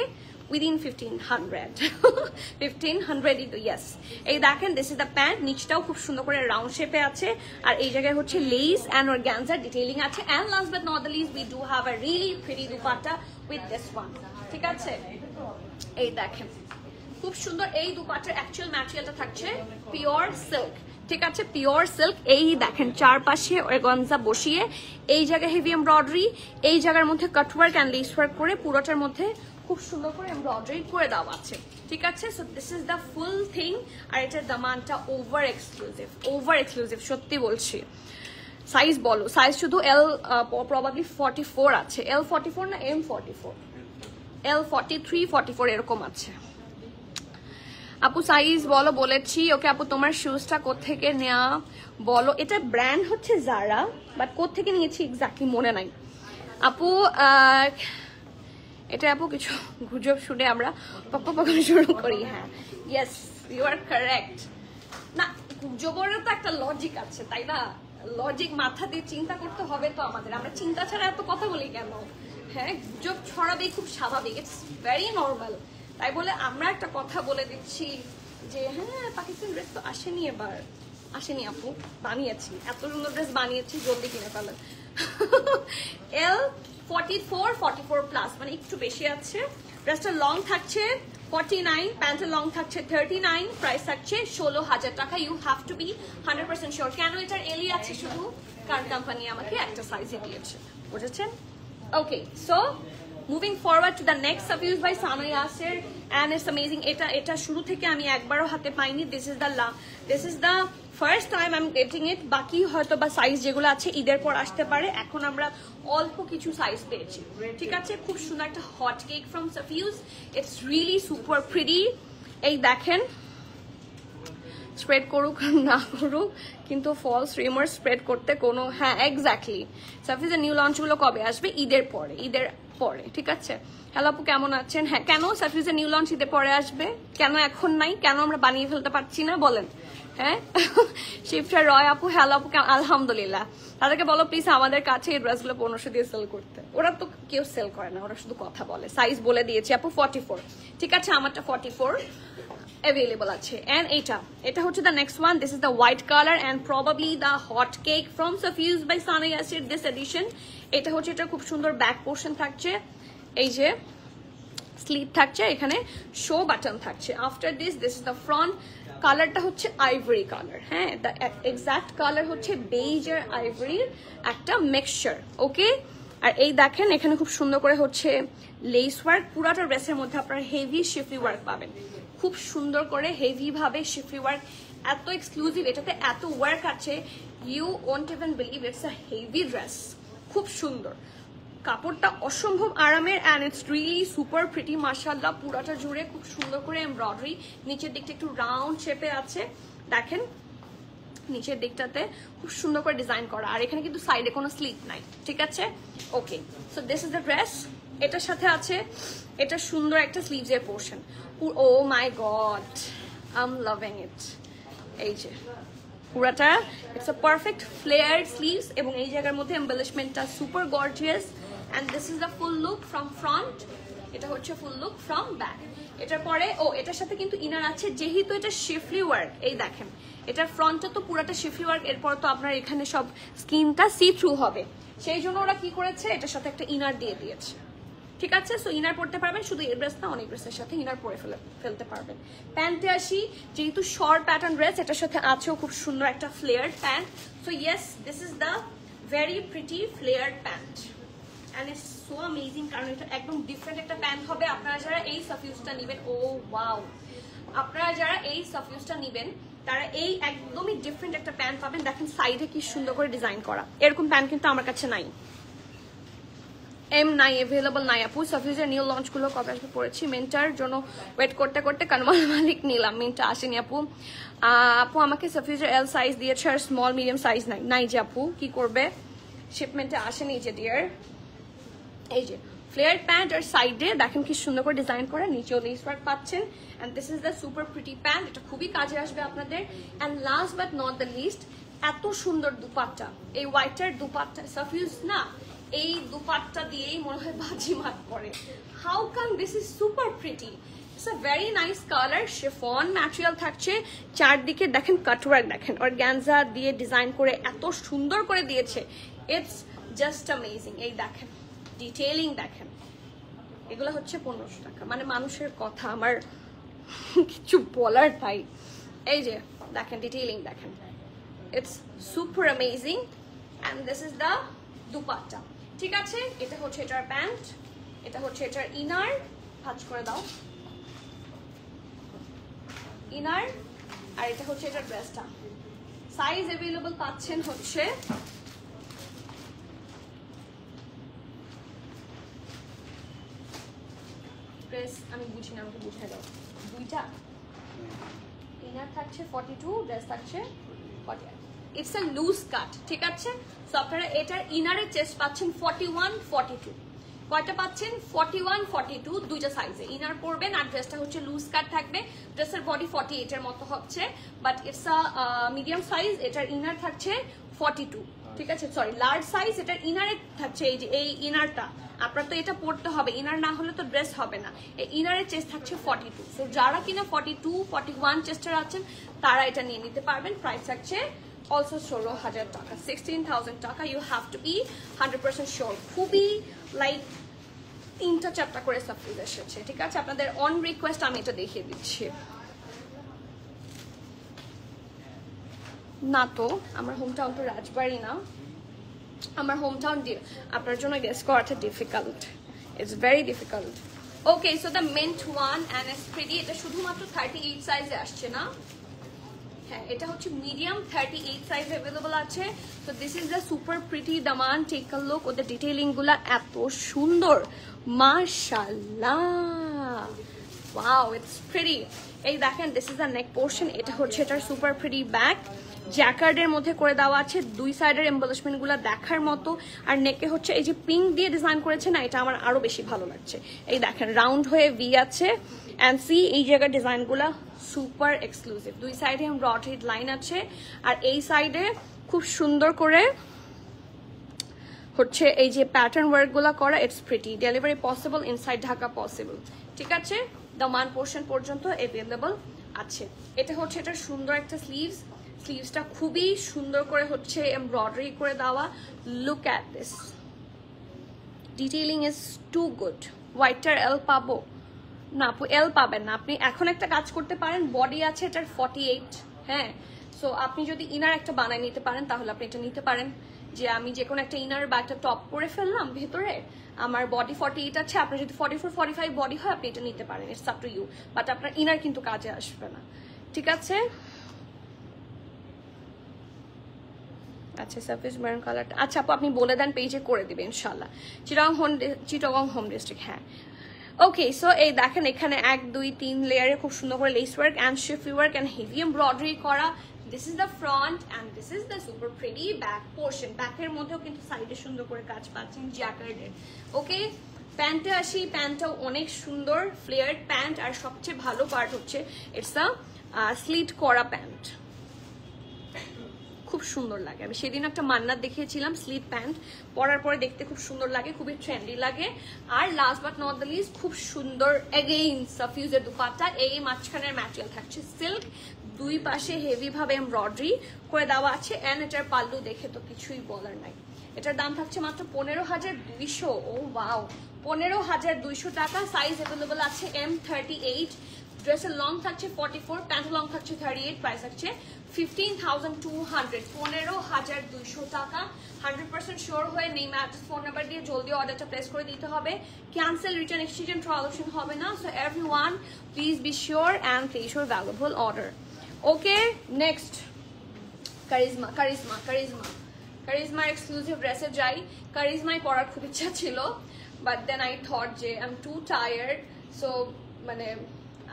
within 1500 ইয়েস। এই দেখেন, দিস ইজ দ্য প্যান্ট। নিচটাও খুব সুন্দর করে রাউন্ড শেপে আছে, আর এই জায়গায় হচ্ছে লেস এন্ড অর্গানজা ডিটেইলিং আছে। And last but not the least, we do have a really pretty dupatta with this one. ঠিক আছে, এই দেখেন খুব সুন্দর। এই দুপাট্টার অ্যাকচুয়াল ম্যাটেরিয়ালটা থাকছে পিওর সিল্ক। ঠিক আছে, পিওর সিল্ক। এই দেখেন চারপাশে অর্গানজা বসিয়ে, এই জায়গায় হেভি এমব্রয়ডারি, এই জায়গার মধ্যে কাটওয়ার্ক এন্ড লেস ওয়ার্ক করে পুরোটার মধ্যে খুব সুন্দর করে এমব্রয়ডারি করে দেওয়া আছে। ঠিক আছে, so this is the full thing. আর এটার দামানটা ওভার এক্সক্লুসিভ, সত্যি বলছি। সাইজ বলো, সাইজ শুধু এল প্রবাবলি 44 আছে। L44 না M44, L43, 44 এরকম আছে। আপু সাইজ বলো, বলেছি। ওকে আপু, তোমার শুজটা কোত্থেকে নেওয়া বলো? এটা ব্র্যান্ড হচ্ছে জারা, বাট কোত্থেকে নিয়েছি এক্স্যাক্টলি মনে নাই আপু। এটা আপু কিছু গুজব শুনে আমরা পকানো শুরু করি। হ্যাঁ, ইয়েস, ইউ আর কারেক্ট। না, গুজবেরও তো একটা লজিক আছে, তাই না? লজিক মাথা দিয়ে চিন্তা করতে হবে তো আমাদের। আমরা চিন্তা ছাড়া এত কথা বলি কেন? হ্যাঁ, গুজব ছড়াবে, খুব স্বাভাবিক, ইটস ভেরি নর্মাল। তাই বলে আমরা একটা কথা বলে দিচ্ছি যে হ্যাঁ পাকিস্তান ড্রেস তো আসেনি, এবার আসেনি আপু, বানিয়েছি, এত সুন্দর ড্রেস বানিয়েছি, জলদি কিনে ফেলেন। L44, 44 প্লাস, মানে একটু বেশি আছে। ড্রেসটা লং থাকছে 49, প্যান্টের লং থাকছে 39, প্রাইস থাকছে 16,000 টাকা। You have to be 100% sure. কেন এটার এলি আছে শুধু? কারণ কোম্পানি আমাকে একটা সাইজে দিয়েছে, বুঝেছেন? Okay, so moving forward to the next Safiuz by Sana Yasir, and it's amazing. এটা শুরু থেকে আমি একবারও হাতে পাইনি। This is the first time I am getting it. বাকি হয়তো বা সাইজ যেগুলো আছে ঈদের পর আসতে পারে। এখন আমরা অল্প কিছু সাইজ পেয়েছি। ঠিক আছে, খুব সুন্দর একটা hot cake from Safiuz. It's really super pretty. এই দেখেন, স্প্রেড করুক না করুক, কিন্তু ফলস রিমার স্প্রেড করতে কোনো, হ্যাঁ এক্স্যাক্টলি। সাফিউজের নিউ লঞ্চগুলো কবে আসবে? ঈদের পরে। ঠিক আছে, হ্যালো আপু কেমন আছেন? হ্যাঁ, কেন সাফিউজের নিউ লঞ্চ ঈদের পরে আসবে? কেন এখন নাই? কেন আমরা বানিয়ে ফেলতে পারছি না বলেন? হ্যাঁ, শিফটার রয় আপু, হ্যালো আপু, আলহামদুলিল্লাহ। তাদেরকে বলো প্লিজ আমাদের কাছে এই ড্রেসগুলো 1500 দিয়ে সেল করতে। ওরা তো কেউ সেল করে না, ওরা শুধু কথা বলে। সাইজ বলে দিয়েছি আপু 44। ঠিক আছে, আমারটা 44 available আছে। and এটা হচ্ছে the next one. This is the white color and probably the hot cake from Safiuz by Sana Yasir this edition. এটা হচ্ছে, এটা খুব সুন্দর ব্যাক পোর্শন থাকছে, এই যে স্লিভ থাকছে, এখানে শো বাটন থাকছে। After this is the front. কালারটা হচ্ছে আইভরি কালার। হ্যাঁ, দ্য এক্সাক্ট কালার হচ্ছে বেজ আর আইভরির একটা মিক্সচার। ওকে, আর এই দেখেন এখানে খুব সুন্দর করে হচ্ছে লেস ওয়ার্ক। পুরাটা ড্রেসের মধ্যে আপনারা হেভি শিফলি ওয়ার্ক পাবেন। খুব সুন্দর করে হেভি ভাবে শিফলি ওয়ার্ক, এত এক্সক্লুসিভ, এটাতে এত ওয়ার্ক আছে, you won't even believe it's a heavy dress. খুব সুন্দর, কাপড়টা অসম্ভব আরামের, and it's really super pretty মাশাআল্লাহ। পুরাটা জুড়ে খুব সুন্দর করে এমব্রয়ডারি, নিচের দিকটা একটু রাউন্ড শেপে আছে, দেখেন নিচের দিকটাতে খুব সুন্দর করে ডিজাইন করা, আর এখানে কিন্তু সাইডে কোনো স্লিপ নাই, ঠিক আছে? Okay, so this is the dress. এটার সাথে আছে এটা সুন্দর একটা স্লিভস এর portion. Oh my god, I am loving it. এই যে পুরাটা it's a perfect flared sleeves, এবং এই জায়গার মধ্যে এমবেলিশমেন্টটা super gorgeous, and this is the full look from front. এটা হচ্ছে ফুল লুক ফ্রম ব্যাক। এটার পরে এটার সাথে কিন্তু ইনার আছে, যেহেতু এটা শিফলি ওয়ার্ক, এই দেখেন এটার ফ্রন্টটা তো পুরাটা শিফলি ওয়ার্ক, এরপর তো আপনার এখানে সব স্কিনটা সি থ্রু হবে, সেই জন্য ওরা কি করেছে এটার সাথে একটা ইনার দিয়ে দিয়েছে, ঠিক আছে? সো ইনার পড়তে পারবেন, শুধু এই ড্রেস না, অনেক ড্রেসের সাথে ইনার পরে ফেলতে পারবেন। প্যান্টে আসি, যেহেতু শর্ট প্যাটার্ন ড্রেস, এটার সাথে আছেও খুব সুন্দর একটা flared pant. So yes, this is the very pretty flared pant, and it's so amazing, কারণ এটা একদম ডিফারেন্ট একটা প্যান্ট হবে। আপনারা যারা এই সাফিউজটা নেবেন, ও ওয়াও, আপনারা যারা এই সাফিউজটা নেবেন তারা এই একদমই ডিফারেন্ট একটা প্যান্ট পাবেন। দেখেন সাইডে কি সুন্দর করে ডিজাইন করা, এরকম প্যান্ট কিন্তু আমার কাছে নাই, এম নাই, অ্যাভেলেবল নাই আপু। সাফিউজের নিউ লঞ্চ গুলো কবে আসবে পড়েছি, মিন্টার জন্য ওয়েট করতে করতে কানমাল মালিক নিলাম, মিন্টা আসেনি আপু। আপু আমাকে সাফিউজের এল সাইজ দিয়েছে, আর স্মল মিডিয়াম সাইজ নাই যে আপু, কি করবে, শিপমেন্টে আসেনি যে ডিয়ার। এই যে ফ্লেয়ার প্যান্ট, আর সাইডে দেখেন কি সুন্দর করে ডিজাইন করে, নিচেও লেস ওয়ার্ক পাচ্ছেন, and this is the super pretty pant. এটা খুবই কাজে আসবে আপনাদের। And last but not the least, এত সুন্দর দুপাট্টা, এই হোয়াইটার দুপাট্টা সাফিউজ না, এই দুপাট্টা দিয়েই মনে হয় বাজিমাত করে। How come this is super pretty, it's a very nice colour, chiffon material থাকছে, চারদিকে দেখেন কাটওয়ার্ক, দেখেন অর্গানজা দিয়ে ডিজাইন করে এত সুন্দর করে দিয়েছে, ইটস জাস্ট অ্যামেজিং। এই দেখেন ডিটেইলিং, দেখেন এগুলো হচ্ছে 1500 টাকা, মানে মানুষের কথা আমার কিছু বলার তাই। এই যে দেখেন ডিটেইলিং, দেখেন it's super amazing, and this is the dupatta, ঠিক আছে? এটা হচ্ছে এটার প্যান্ট, এটা হচ্ছে এটার ইনার, ভাঁজ করে দাও ইনার, আর এটা হচ্ছে এটার ড্রেসটা। সাইজ অ্যাভেলেবল পাচ্ছেন হচ্ছে ড্রেস, আমি বুঝি না, আমাকে বুঝে দাও, দুইটা ইনার থাকছে 42, ড্রেস থাকছে 48, ইটস আ লুজ কাট, ঠিক আছে? সো আপনারা এটার ইনারের চেস্ট পাচ্ছেন 41, 42, কয়টা পাচ্ছেন 41, 42, দুইটা সাইজে ইনার পরবেন, আর ড্রেসটা হচ্ছে লুজ কাট থাকবে। ড্রেসের বডি 48 এর মতো হচ্ছে, but it's a medium size, এটার ইনার থাকছে 42, ঠিক আছে? সরি, লার্জ সাইজ, এটার ইনারে থাকছে এই যে এই ইনারটা, আপনার তো এটা পড়তে হবে, ইনার না হলে তো ড্রেস হবে না। এই ইনারের চেস্ট থাকছে 42, সো যারা কিনা 42, 41 চেস্টের আছেন তারা এটা নিয়ে নিতে পারবেন। প্রাইস থাকছে অলসো 16,000 টাকা, 16,000 টাকা। You have to be 100% sure. খুবই লাইক 3-4টা করে সাফিউজ এসেছে, ঠিক আছে? আপনাদের অন রিকোয়েস্ট আমি এটা দেখিয়ে দিচ্ছি। না তো আমার হোম টাউন তো রাজবাড়ি না, আমার হোম টাউন আপনার জন্য গেস করাটা difficult, it's very difficult. Okay, so the meant one and it's pretty, এটা শুধুমাত্র 38 সাইজে আসছে না, হ্যাঁ এটা হচ্ছে মিডিয়াম 38 সাইজ অ্যাভেলেবল আছে। তো this is the super pretty Daman, take a look, ওদের ডিটেইলিং গুলা এত সুন্দর, মাশাআল্লাহ, ওয়াও ইটস প্রিটি। এই দেখেন this is the neck portion, এটা হচ্ছে এটার সুপার প্রিটি ব্যাক, জ্যাকার্ডের মধ্যে করে দেওয়া আছে, দুই সাইডের এমবলিশমেন্ট গুলা দেখার মতো, আর নেকে হচ্ছে এই যে পিঙ্ক দিয়ে ডিজাইন করেছে না, এটা আমার আরো বেশি ভালো লাগছে। এই দেখেন রাউন্ড হয়ে ভি আছে, অ্যান্ড সি এই জায়গার ডিজাইন গুলা সুপার এক্সক্লুসিভ, দুই সাইডে এমব্রয়ডারি লাইন আছে, আর এই সাইডে খুব সুন্দর করে হচ্ছে এই যে প্যাটার্ন ওয়ার্ক গুলা করা, it's pretty. Delivery possible, inside Dhaka possible, ঠিক আছে? দামান পোর্শন পর্যন্ত অ্যাভেলেবল আছে। এটা হচ্ছে এটার সুন্দর একটা স্লিভস, স্লিভসটা খুবই সুন্দর করে হচ্ছে এমব্রয়ডারি করে দেওয়া। Look at this, detailing is too good. Whiter L পাবো না আপু, এল পাবেন না আপনি। এখন একটা কাজ করতে পারেন, বডি আছে এটার 48, হ্যাঁ, সো আপনি যদি ইনার একটা বানায় নিতে পারেন তাহলে আপনি এটা নিতে পারেন। যে আমি যে কোনো একটা ইনার বা একটা টপ পরে ফেললাম ভেতরে, আমার বডি 48 আছে, আপনার যদি 44 45 বডি হয় আপনি এটা নিতে পারেন, it's up to you, but আপনার ইনার কিন্তু কাজে আসবে না, ঠিক আছে? আচ্ছা সার্ফেস মেরুন কালারটা, আচ্ছা আপু আপনি বলে দেন, পেজে করে দিবেন ইনশাল্লাহ। চিটাগং হোম ডিস্ট্রিক্ট, হ্যাঁ ওকে। সো এই দেখেন এখানে 1 2 3 লেয়ারে খুব সুন্দর করে lace work and schiffli work and heavy embroidery করা। This is the front and this is the super pretty back portion. ব্যাকের মধ্যেও কিন্তু সাইডে সুন্দর করে কাজ পাচ্ছেন জ্যাকার্ডের। ওকে, প্যান্টে আসি, প্যান্টটাও অনেক সুন্দর ফ্লেয়ার্ড প্যান্ট, আর সবচেয়ে ভালো পার্ট হচ্ছে ইটস আ স্লিট করা প্যান্ট, খুব সুন্দর লাগে। আমি সেদিন একটা মান্নাত দেখিয়েছিলাম স্লিট প্যান্ট, পরার পরে দেখতে খুব সুন্দর লাগে, খুবই ট্রেন্ডি লাগে। আর last but not the least, খুব সুন্দর এগেইন সাফিউজের দুপাট্টা, এই মাঝখানের ম্যাটেরিয়াল থাকছে সিল্ক, দুই পাশে হেভি ভাবে এমব্রয়ডারি করে দেওয়া আছে, এন্ড এটার পাল্লু দেখে তো কিছুই বলার নাই। এটার দাম থাকছে মাত্র 15,200। ও ওয়াও, 15,200 টাকা। সাইজ অ্যাভেলেবল আছে M38, ড্রেসের লং থাকছে 44, প্যান্ট লং থাকছে 38, প্রাইস থাকছে 15,200, 15,200 টাকা। 100% শিওর হয়ে নেম অ্যাড্রেস ফোন নাম্বার দিয়ে জলদি অর্ডারটা প্লেস করে দিতে হবে। Cancel, return, exchange and trial option হবে না। So everyone please be sure and place your valuable order. Okay, next Charisma. Charisma Charisma কারিজমার এক্সক্লুসিভ ড্রেসে যাই। কারিজমায় পরার খুব ইচ্ছা ছিল, বাট দেন আই থট যে I am too tired, so মানে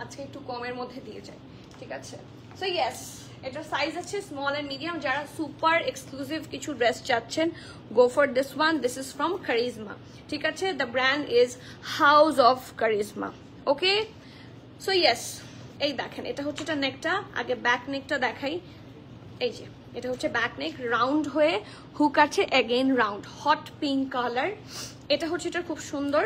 আজকে একটু কমের মধ্যে দিয়ে যাই, ঠিক আছে? সো ইয়েস, এটার সাইজ আছে স্মল এন্ড মিডিয়াম। যারা সুপার এক্সক্লুসিভ কিছু ড্রেস চাচ্ছেন, গো for this one. This is from charisma, ঠিক আছে? The brand is house of charisma. Okay, so yes, এই দেখেন এটা হচ্ছে এটা নেকটা। আগে ব্যাক নেকটা দেখাই। এই যে এটা হচ্ছে ব্যাক নেক, রাউন্ড হয়ে হুক আছে, again round, hot pink colour. এটা হচ্ছে এটা খুব সুন্দর,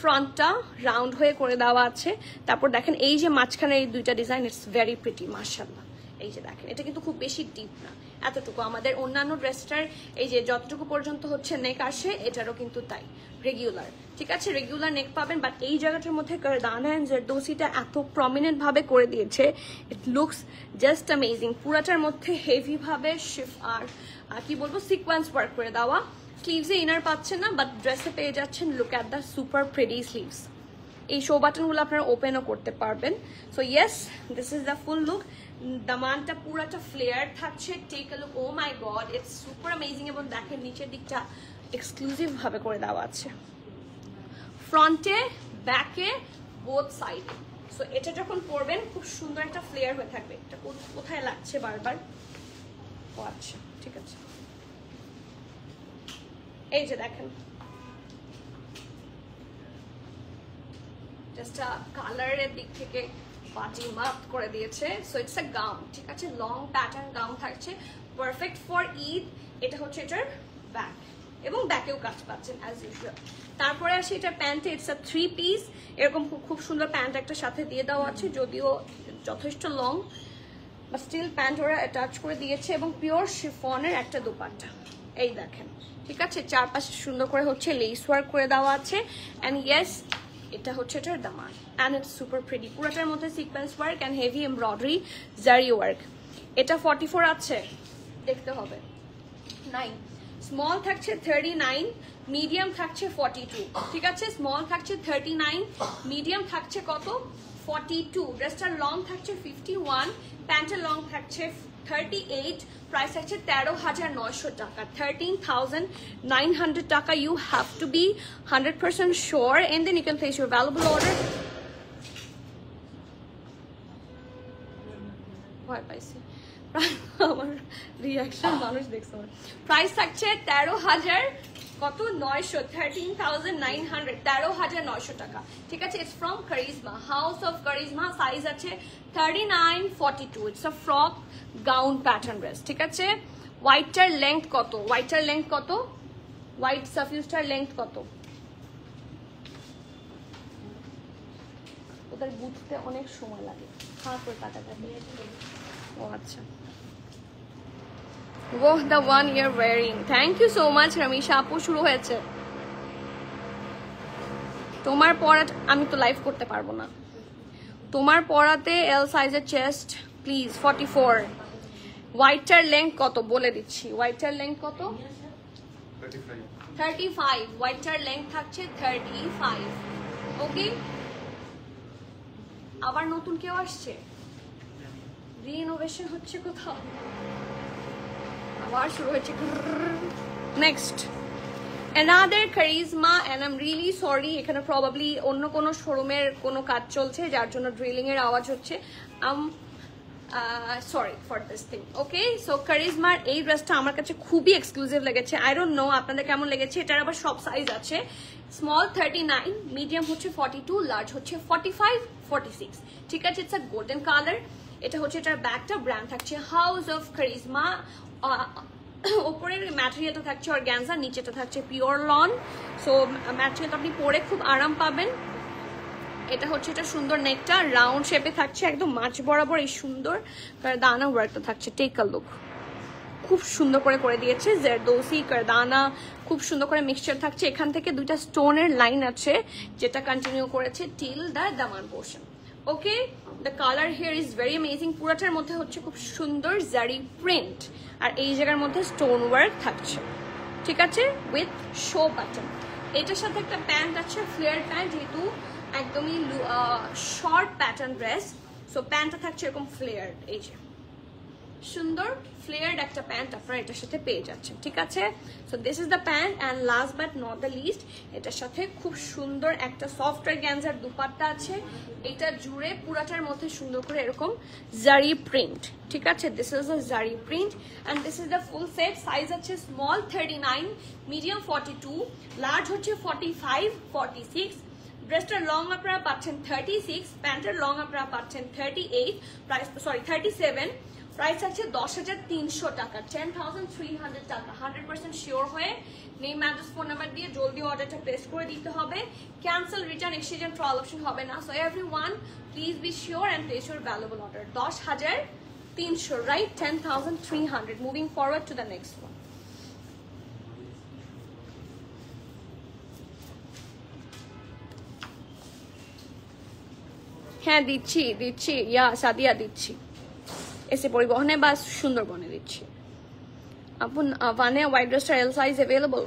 ফ্রন্টটা রাউন্ড হয়ে করে দেওয়া আছে। তারপর দেখেন এই যে মাঝখানে এই দুইটা ডিজাইন, ইটস ভেরি প্রিটি মাশাআল্লাহ। এই যে দেখেন এটা কিন্তু খুব বেশি ডিপ না, এতটুকু। আমাদের অন্যান্য ড্রেসটার এই যে যতটুকু পর্যন্ত হচ্ছে নেক আসে, এটারও কিন্তু তাই রেগুলার, ঠিক আছে? রেগুলার নেক পাবেন, বাট এই জায়গাটার মধ্যে কারদানা এন্ড জারদোসিটা এত প্রমিনেন্ট ভাবে করে দিয়েছে, ইট লুকস জাস্ট অ্যামেজিং। পুরাটার মধ্যে হেভি ভাবে শিফট আর কি বলবো সিকোয়েন্স ওয়ার্ক করে দেওয়া। স্লিভসে ইনার পাচ্ছেন না, বাট ড্রেসে পেয়ে যাচ্ছেন look at the super pretty sleeves. এই শো বাটনগুলো আপনারা ওপেনও করতে পারবেন। So yes, this is the full look. দামানটা পুরাটা ফ্লেয়ার থাকছে, take a look. Oh my god, it's super amazing. এবং দেখেন নিচের দিকটা এক্সক্লুসিভ ভাবে করে দেওয়া আছে, ফ্রন্টে ব্যাকে বোথ সাইডে। সো এটা যখন পরবেন খুব সুন্দর একটা ফ্লেয়ার হয়ে থাকবে। এটা কোথায় লাগছে বারবার? ও আচ্ছা, ঠিক আছে। এই যে দেখেন জাস্ট কালারের দিক থেকে বাজি মাপ করে দিয়েছে। সো ইটস আ গাউন, ঠিক আছে? লং প্যাটার্ন গাউন থাকছে, পারফেক্ট ফর ঈদ। এটা হচ্ছে এটার ব্যাক, এবং ব্যাকেও কাজ পাচ্ছেন অ্যাজ ইউজুয়াল। তারপরে আসে এটা প্যান্টে, ইটস আ 3 পিস। এরকম খুব সুন্দর প্যান্ট একটা সাথে দিয়ে দেওয়া আছে, যদিও যথেষ্ট লং, বাট স্টিল প্যান্ট ওরা অ্যাটাচ করে দিয়েছে। এবং পিওর শিফনের একটা দোপাট্টা, এই দেখেন, ঠিক আছে? চারপাশে সুন্দর করে হচ্ছে লেস ওয়ার্ক করে দেওয়া আছে। অ্যান্ড ইয়েস, এটা হচ্ছে এটার দামান, অ্যান্ড ইটস সুপার প্রিটি। পুরোটার মধ্যে sequence work and heavy embroidery zari work. এটা 44 আছে, দেখতে হবে। 9 স্মল থাকছে 39, মিডিয়াম থাকছে 42, ঠিক আছে? স্মল থাকছে 39, মিডিয়াম থাকছে কত? 42। ড্রেসটার লং থাকছে 51, প্যান্টের লং থাকছে 38, প্রাইস থাকছে 13,900 টাকা, 13,900 টাকা। You have to be 100% sure and then you can place your valuable order. ভয় পাইছি, আমার রিয়াকশন মানুষ দেখছে। প্রাইস থাকছে 13,000 কত 900, 13,900, 13,900 টাকা, ঠিক আছে? It's from Charisma, house of Charisma. Size আছে 39, 42। It's a frock gown pattern dress, ঠিক আছে? হোয়াইটটার লেংথ কত? হোয়াইটটার লেংথ কত? হোয়াইট সাফিউজটার লেংথ কত? ওদের বুঝতে অনেক সময় লাগে, খারাপ করে টাকাটা দিয়ে। ও আচ্ছা, oh the one year wearing. Thank you so much Ramisha আপু। শুরু হয়েছে তোমার পড়া, আমি তো লাইভ করতে পারবো না। তোমার পড়াতে এল সাইজের চেস্ট প্লিজ 44। হোয়াইটটার লেংথ কত বলে দিচ্ছি, হোয়াইটটার লেংথ কত? 35 হোয়াইটটার লেন্থ থাকছে 35 ওকে আবার নতুন কেউ আসছে রিনোভেশন হচ্ছে কোথাও আবার শুরু হচ্ছে next another charisma and I'm really sorry এখানে probably অন্য কোনো শোরুমের কোনো কাজ চলছে যার জন্য ড্রিলিং এর আওয়াজ হচ্ছে sorry for this thing okay so charisma এই ড্রেসটা আমার কাছে খুবই এক্সক্লুসিভ লেগেছে I don't know আপনাদের কেমন লেগেছে এটার আবার সব সাইজ আছে স্মল 39 মিডিয়াম হচ্ছে 42 লার্জ হচ্ছে 45 46 ঠিক আছে ইটস আ গোল্ডেন কালার এটা হচ্ছে এটার ব্যাকটা ব্র্যান্ড থাকছে হাউস অফ কারিজমা উপরের ম্যাটেরিয়ালটা থাকছে অর্গানজা নিচেটা থাকছে পিওর লন সো ম্যাটেরিয়ালটা আপনি পরে খুব আরাম পাবেন এটা হচ্ছে এটা সুন্দর নেকটা রাউন্ড শেপে থাকছে একদম মাছ বরাবর এই সুন্দর কারদানা ওয়ার্কটা থাকছে টেক আ লুক খুব সুন্দর করে দিয়েছে জেরদোসি কারদানা খুব সুন্দর করে মিক্সচার থাকছে এখান থেকে দুইটা স্টোনের লাইন আছে যেটা কন্টিনিউ করেছে টিল দা দামান portion okay the colour here is very amazing পুরোটার মধ্যে হচ্ছে খুব সুন্দর জারি প্রিন্ট আর এই জায়গার মধ্যে স্টোন ওয়ার্ক থাকছে ঠিক আছে উইথ শো বাটন এটার সাথে একটা প্যান্ট আছে ফ্লেয়ার প্যান্ট যেহেতু একদমই শর্ট প্যাটার্ন ড্রেস সো প্যান্টটা থাকছে এরকম ফ্লেয়ার এই যে সুন্দর ফ্লেয়ার্ড একটা প্যান্ট আপনারা এটার সাথে পেয়ে যাচ্ছেন ঠিক আছে so this is the pant and last but not the least এটার সাথে খুব সুন্দর একটা সফট অর্গানজার দুপাট্টা আছে এটা জুড়ে পুরাটার মধ্যে সুন্দর করে এরকম জারি প্রিন্ট ঠিক আছে দিস ইজ আ জারি print and this is the full set size আছে স্মল 39 মিডিয়াম 42 লার্জ হচ্ছে 45 46 ড্রেসটার লং আপনারা পাচ্ছেন 36 প্যান্টের লং আপনারা পাচ্ছেন 38 প্রাইস সরি 37 প্রাইস আছে 10,300 টাকা 10,300 টাকা 100% শিওর হয়ে নেম অ্যাড্রেস ফোন নাম্বার দিয়ে জলদি অর্ডারটা প্লেস করে দিতে হবে cancel return exchange and trial option হবে না so everyone please be sure and place your valuable order 10,300 right 10,300 moving forward to the next one হ্যাঁ দিচ্ছি ইয়া সাদিয়া দিচ্ছি এসে পরিবহনে বা সুন্দরবনে দিচ্ছি আপন ভানিয়া হোয়াইট ড্রেসটার এল সাইজ অ্যাভেলেবল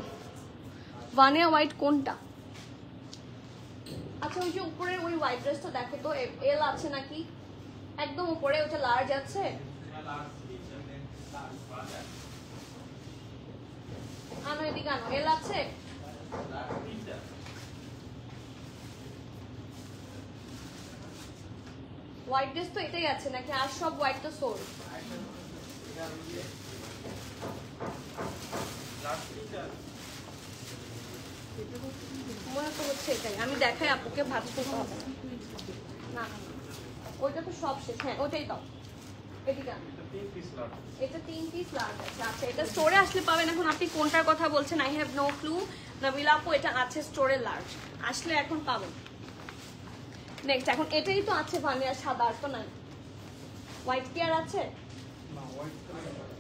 ভানিয়া হোয়াইট কোনটা আচ্ছা ওই যে উপরের ওই হোয়াইট ড্রেসটা দেখো তো এল আছে নাকি একদম উপরে ওটা লার্জ আছে আনো এদিকে আনো এল আছে হোয়াইট ড্রেস তো এটাই আছে নাকি আর সব হোয়াইট তো সোল মনে তো হচ্ছে এটাই আমি দেখাই আপুকে ভাজ করতে হবে না ওইটা তো সব শেষ হ্যাঁ ওটাই দাও এদিকে এটা 3 পিস লার্জ আছে আচ্ছা এটা স্টোরে আসলে পাবেন এখন আপনি কোনটার কথা বলছেন I have no clue Nabila আপু এটা আছে স্টোরে লার্জ আসলে এখন পাবেন নেক্সট এখন এটাই তো আছে ভানিয়া সাদা আর তো নাই হোয়াইট কি আর আছে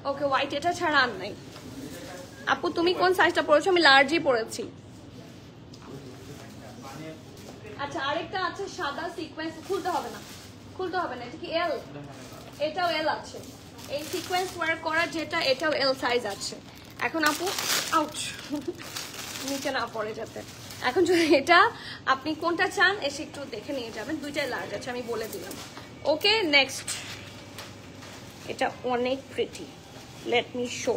ওকে হোয়াইট এটা ছাড়া আর নাই আপু তুমি কোন সাইজটা পরেছো আমি লার্জই পরেছি আচ্ছা আরেকটা আছে সাদা সিকোয়েন্স খুলতে হবে না এটা কি এল এটাও এল আছে এই সিকোয়েন্স ওয়ার্ক করা যেটা এটাও এল সাইজ আছে এখন আপু আউট নিচে না পড়ে যাতে এখন যদি এটা আপনি কোনটা চান এসে একটু দেখে নিয়ে যাবেন দুইটাই লার্জ আছে আমি বলে দিলাম ওকে নেক্সট এটা অনেক প্রিটি লেট মি শো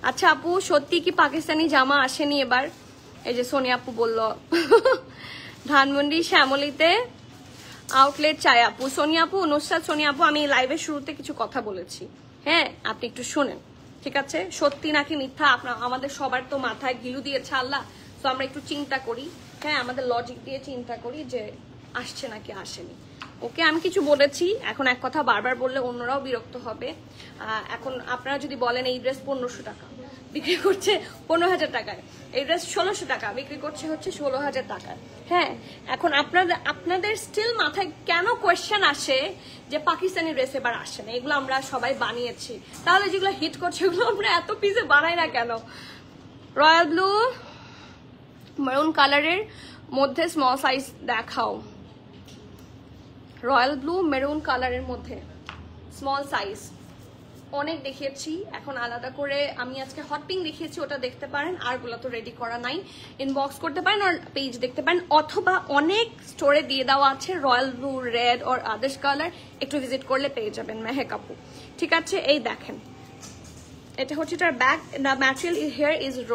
আচ্ছা আপু সত্যি কি পাকিস্তানি জামা আসেনি এবার এই যে সোনিয়া আপু বললো ধানমন্ডি শ্যামলীতে আউটলেট চাই আপু সোনিয়া আপু নুসরাত সোনিয়া আপু আমি লাইভের শুরুতে কিছু কথা বলেছি হ্যাঁ আপনি একটু শোনেন ঠিক আছে সত্যি নাকি মিথ্যা আপনার আমাদের সবার তো মাথায় গিলু দিয়েছে আল্লাহ তো আমরা একটু চিন্তা করি হ্যাঁ আমাদের লজিক দিয়ে চিন্তা করি যে আসছে নাকি আসেনি ওকে আমি কিছু বলেছি এখন এক কথা বারবার বললে অন্যরাও বিরক্ত হবে এখন আপনারা যদি বলেন এই ড্রেস 1500 টাকা বিক্রি করছে 15,000 টাকায় এই ড্রেস 1600 টাকা বিক্রি করছে হচ্ছে 16,000 টাকায় হ্যাঁ এখন আপনাদের স্টিল মাথায় কেন কোয়েশ্চেন আসে যে পাকিস্তানি ড্রেস এবার আসে না এগুলো আমরা সবাই বানিয়েছি তাহলে যেগুলো হিট করছে এগুলো আমরা এত পিসে বানাই না কেন রয়্যাল ব্লু মেরুন কালারের মধ্যে স্মল সাইজ দেখাও রয়্যাল ব্লু মেরুন কালারের মধ্যে স্মল সাইজ অনেক দেখিয়েছি, এখন আলাদা করে আমি আজকে হট পিঙ্ক দেখিয়েছি, ওটা দেখতে পারেন। আরগুলো তো রেডি করা নাই, ইনবক্স করতে পারেন আর পেজ দেখতে পারেন, অথবা অনেক স্টোরে দিয়ে দেওয়া আছে royal blue, red or others colour, একটু ভিজিট করলে পেয়ে যাবেন মেহেক আপু। ঠিক আছে, এই দেখেন এটা হচ্ছে এটার back, the material here is raw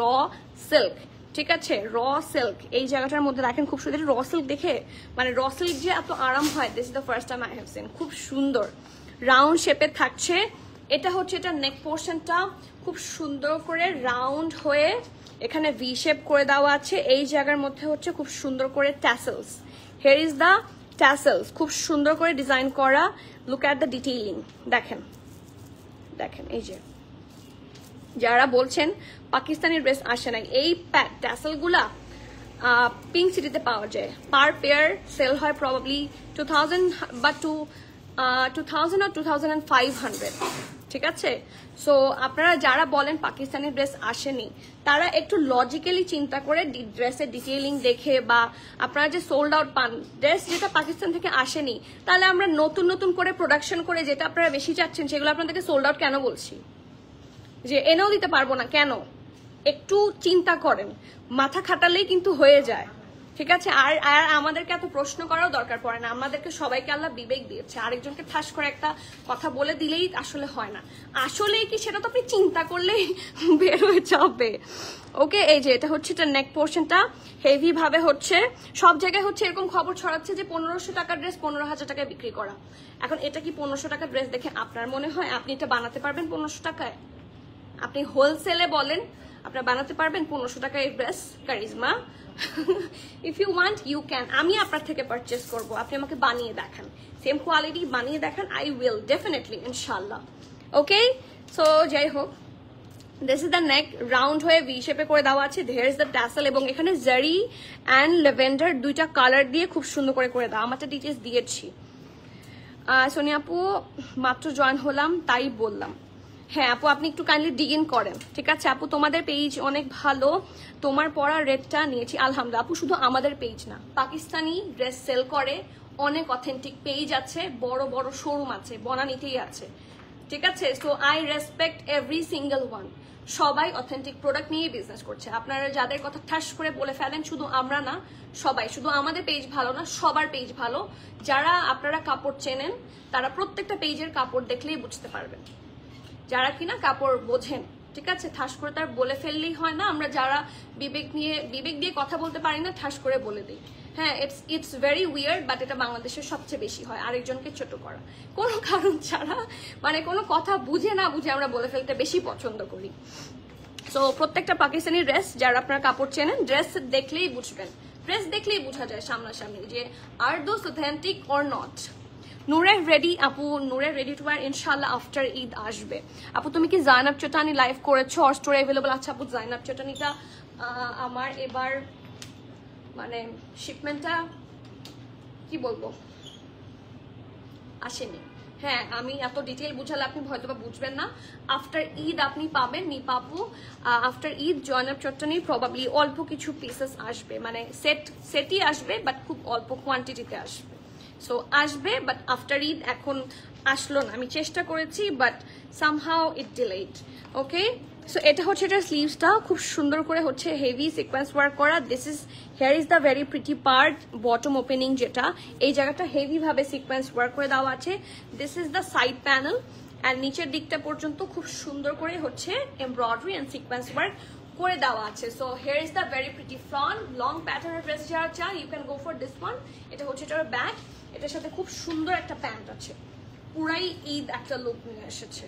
silk. ঠিক আছে, র সিল্ক এই জায়গাটার মধ্যে দেখেন খুব সুন্দর। র সিল্ক দেখে মানে র সিল্ক যে এত আরাম হয়, this is the first time I have seen. খুব সুন্দর রাউন্ড শেপে থাকছে। এটা হচ্ছে এটা নেক পোর্শনটা খুব সুন্দর করে রাউন্ড হয়ে এখানে ভি শেপ করে দেওয়া আছে। এই জায়গার মধ্যে হচ্ছে খুব সুন্দর করে tassels, here is the tassels, খুব সুন্দর করে ডিজাইন করা। লুক অ্যাট দ্য ডিটেইলিং, দেখেন দেখেন এই যে যারা বলছেন পাকিস্তানি ড্রেস আসে নাই, এই ট্যাসেলগুলা পিঙ্ক সিটিতে পাওয়া যায়। পার পেয়ার সেল হয় প্রবাবলি 2000 বা 2000 আর 2500। ঠিক আছে, সো আপনারা যারা বলেন পাকিস্তানি ড্রেস আসেনি, তারা একটু লজিক্যালি চিন্তা করে ড্রেসের ডিটেইলিং দেখে, বা আপনারা যে সোল্ড আউট পান ড্রেস যেটা পাকিস্তান থেকে আসেনি, তাহলে আমরা নতুন নতুন করে প্রোডাকশন করে যেটা আপনারা বেশি চাচ্ছেন সেগুলো আপনাদেরকে সোল্ড আউট কেন বলছি, যে এনেও দিতে পারবো না কেন? একটু চিন্তা করেন, মাথা খাটালেই কিন্তু হয়ে যায়। ঠিক আছে, আর আর আমাদেরকে এত প্রশ্ন করাও দরকার পড়ে না, আমাদেরকে সবাইকে আল্লাহ বিবেক দিয়েছে। আরেকজনকে ঠাস করে একটা কথা বলে দিলেই আসলে হয় না, আসলেই কি সেটা তো আপনি চিন্তা করলেই বের হয়ে যাবে। ওকে, এই যে এটা হচ্ছে এটা নেক পোর্শনটা হেভি ভাবে হচ্ছে, সব জায়গায় হচ্ছে এরকম খবর ছড়াচ্ছে যে 1500 টাকার ড্রেস 15,000 টাকায় বিক্রি করা। এখন এটা কি 1500 টাকার ড্রেস দেখে আপনার মনে হয় আপনি এটা বানাতে পারবেন 1500 টাকায়? আপনি হোলসেলে বলেন আপনারা বানাতে পারবেন 1500 টাকায় dress? Charisma, if you want you can. আমি আপনার থেকে পারচেস করবো, আপনি আমাকে বানিয়ে দেখান, সেম কোয়ালিটি বানিয়ে দেখান, আই উইল ডেফিনেটলি ইনশাল্লাহ। ওকে, সো যাই হোক, this is the neck, round হয়ে ভি শেপে করে দেওয়া আছে। দেয়ার ইজ দ্য ট্যাসেল, এবং এখানে জারি অ্যান্ড লেভেন্ডার দুইটা কালার দিয়ে খুব সুন্দর করে দেওয়া। আমারটা ডিটেলস দিয়েছি। সোনিয়া আপু মাত্র জয়েন হলাম তাই বললাম। হ্যাঁ আপু, আপনি একটু কাইন্ডলি ডিগ ইন করেন। ঠিক আছে আপু, তোমাদের পেজ অনেক ভালো, তোমার পরা রেটটা নিয়েছি আলহামদুলিল্লাহ। আপু শুধু আমাদের পেজ না, পাকিস্তানি ড্রেস সেল করে অনেক অথেন্টিক পেজ আছে, বড় বড় শোরুম আছে, বনানীতেই আছে। ঠিক আছে, so I respect every single one. সবাই অথেন্টিক প্রোডাক্ট নিয়ে বিজনেস করছে। আপনারা যাদের কথা ঠাস করে বলে ফেলেন, শুধু আমরা না, সবাই, শুধু আমাদের পেজ ভালো না, সবার পেজ ভালো। যারা আপনারা কাপড় চেনেন তারা প্রত্যেকটা পেজের কাপড় দেখলেই বুঝতে পারবেন, যারা কিনা কাপড় বোঝেন। ঠিক আছে, ঠাস করে তার বলে ফেললেই হয় না। আমরা যারা বিবেক দিয়ে কথা বলতে পারি না, ঠাস করে বলে দিই। হ্যাঁ, ইটস ভেরি উইয়ার্ড, বাট এটা বাংলাদেশের সবচেয়ে বেশি হয়, আরেকজনকে ছোট করা কোনো কারণ ছাড়া, মানে কোনো কথা বুঝে না বুঝে আমরা বলে ফেলতে বেশি পছন্দ করি। সো প্রত্যেকটা পাকিস্তানি ড্রেস যারা আপনারা কাপড় চেনেন, ড্রেস দেখলেই বুঝবেন, ড্রেস দেখলেই বোঝা যায় সামনাসামনি যে আর দোজ অথেন্টিক অর নট। নুরের রেডি আপু, নুরের রেডি টু ওয়্যার ইনশাল্লাহ আফটার ঈদ আসবে। আপু তুমি কি জাইনাব চটানি লাইভ করেছো? আর স্টোরে অ্যাভেলেবল আছে আপু। জাইনাব চটানিটা আমার এবার মানে শিপমেন্টটা কি বলবো আসেনি। হ্যাঁ, আমি এত ডিটেল বুঝালে আপনি হয়তো বা বুঝবেন না। আফটার ঈদ আপনি পাবেন নিপাপু, আফটার ঈদ জয়নাব চট্টনি প্রবাবলি অল্প কিছু পিসেস আসবে, মানে সেটই আসবে, বাট খুব অল্প কোয়ান্টিটিতে আসবে। সো আসবে, বাট আফটার ঈদ এখন আসলো না। আমি চেষ্টা করেছি, but somehow it delayed. Okay, so এটা হচ্ছে এটা স্লিভসটা খুব সুন্দর করে হচ্ছে হেভি সিকোয়েন্স ওয়ার্ক করা। This is here is the very pretty part, bottom opening যেটা, এই জায়গাটা হেভি ভাবে সিকোয়েন্স ওয়ার্ক করে দেওয়া আছে। This is the side panel, আর নিচের দিকটা পর্যন্ত খুব সুন্দর করে হচ্ছে এমব্রয়ডারি অ্যান্ড সিকোয়েন্স ওয়ার্ক করে দেওয়া আছে। So here is the very pretty front. Long প্যাটার্নের ড্রেস যারা চান, you can go for this one. এটা হচ্ছে এটার ব্যাক, এটার সাথে খুব সুন্দর একটা প্যান্ট আছে, পুরাই ঈদ একটা লুক নিয়ে এসেছে।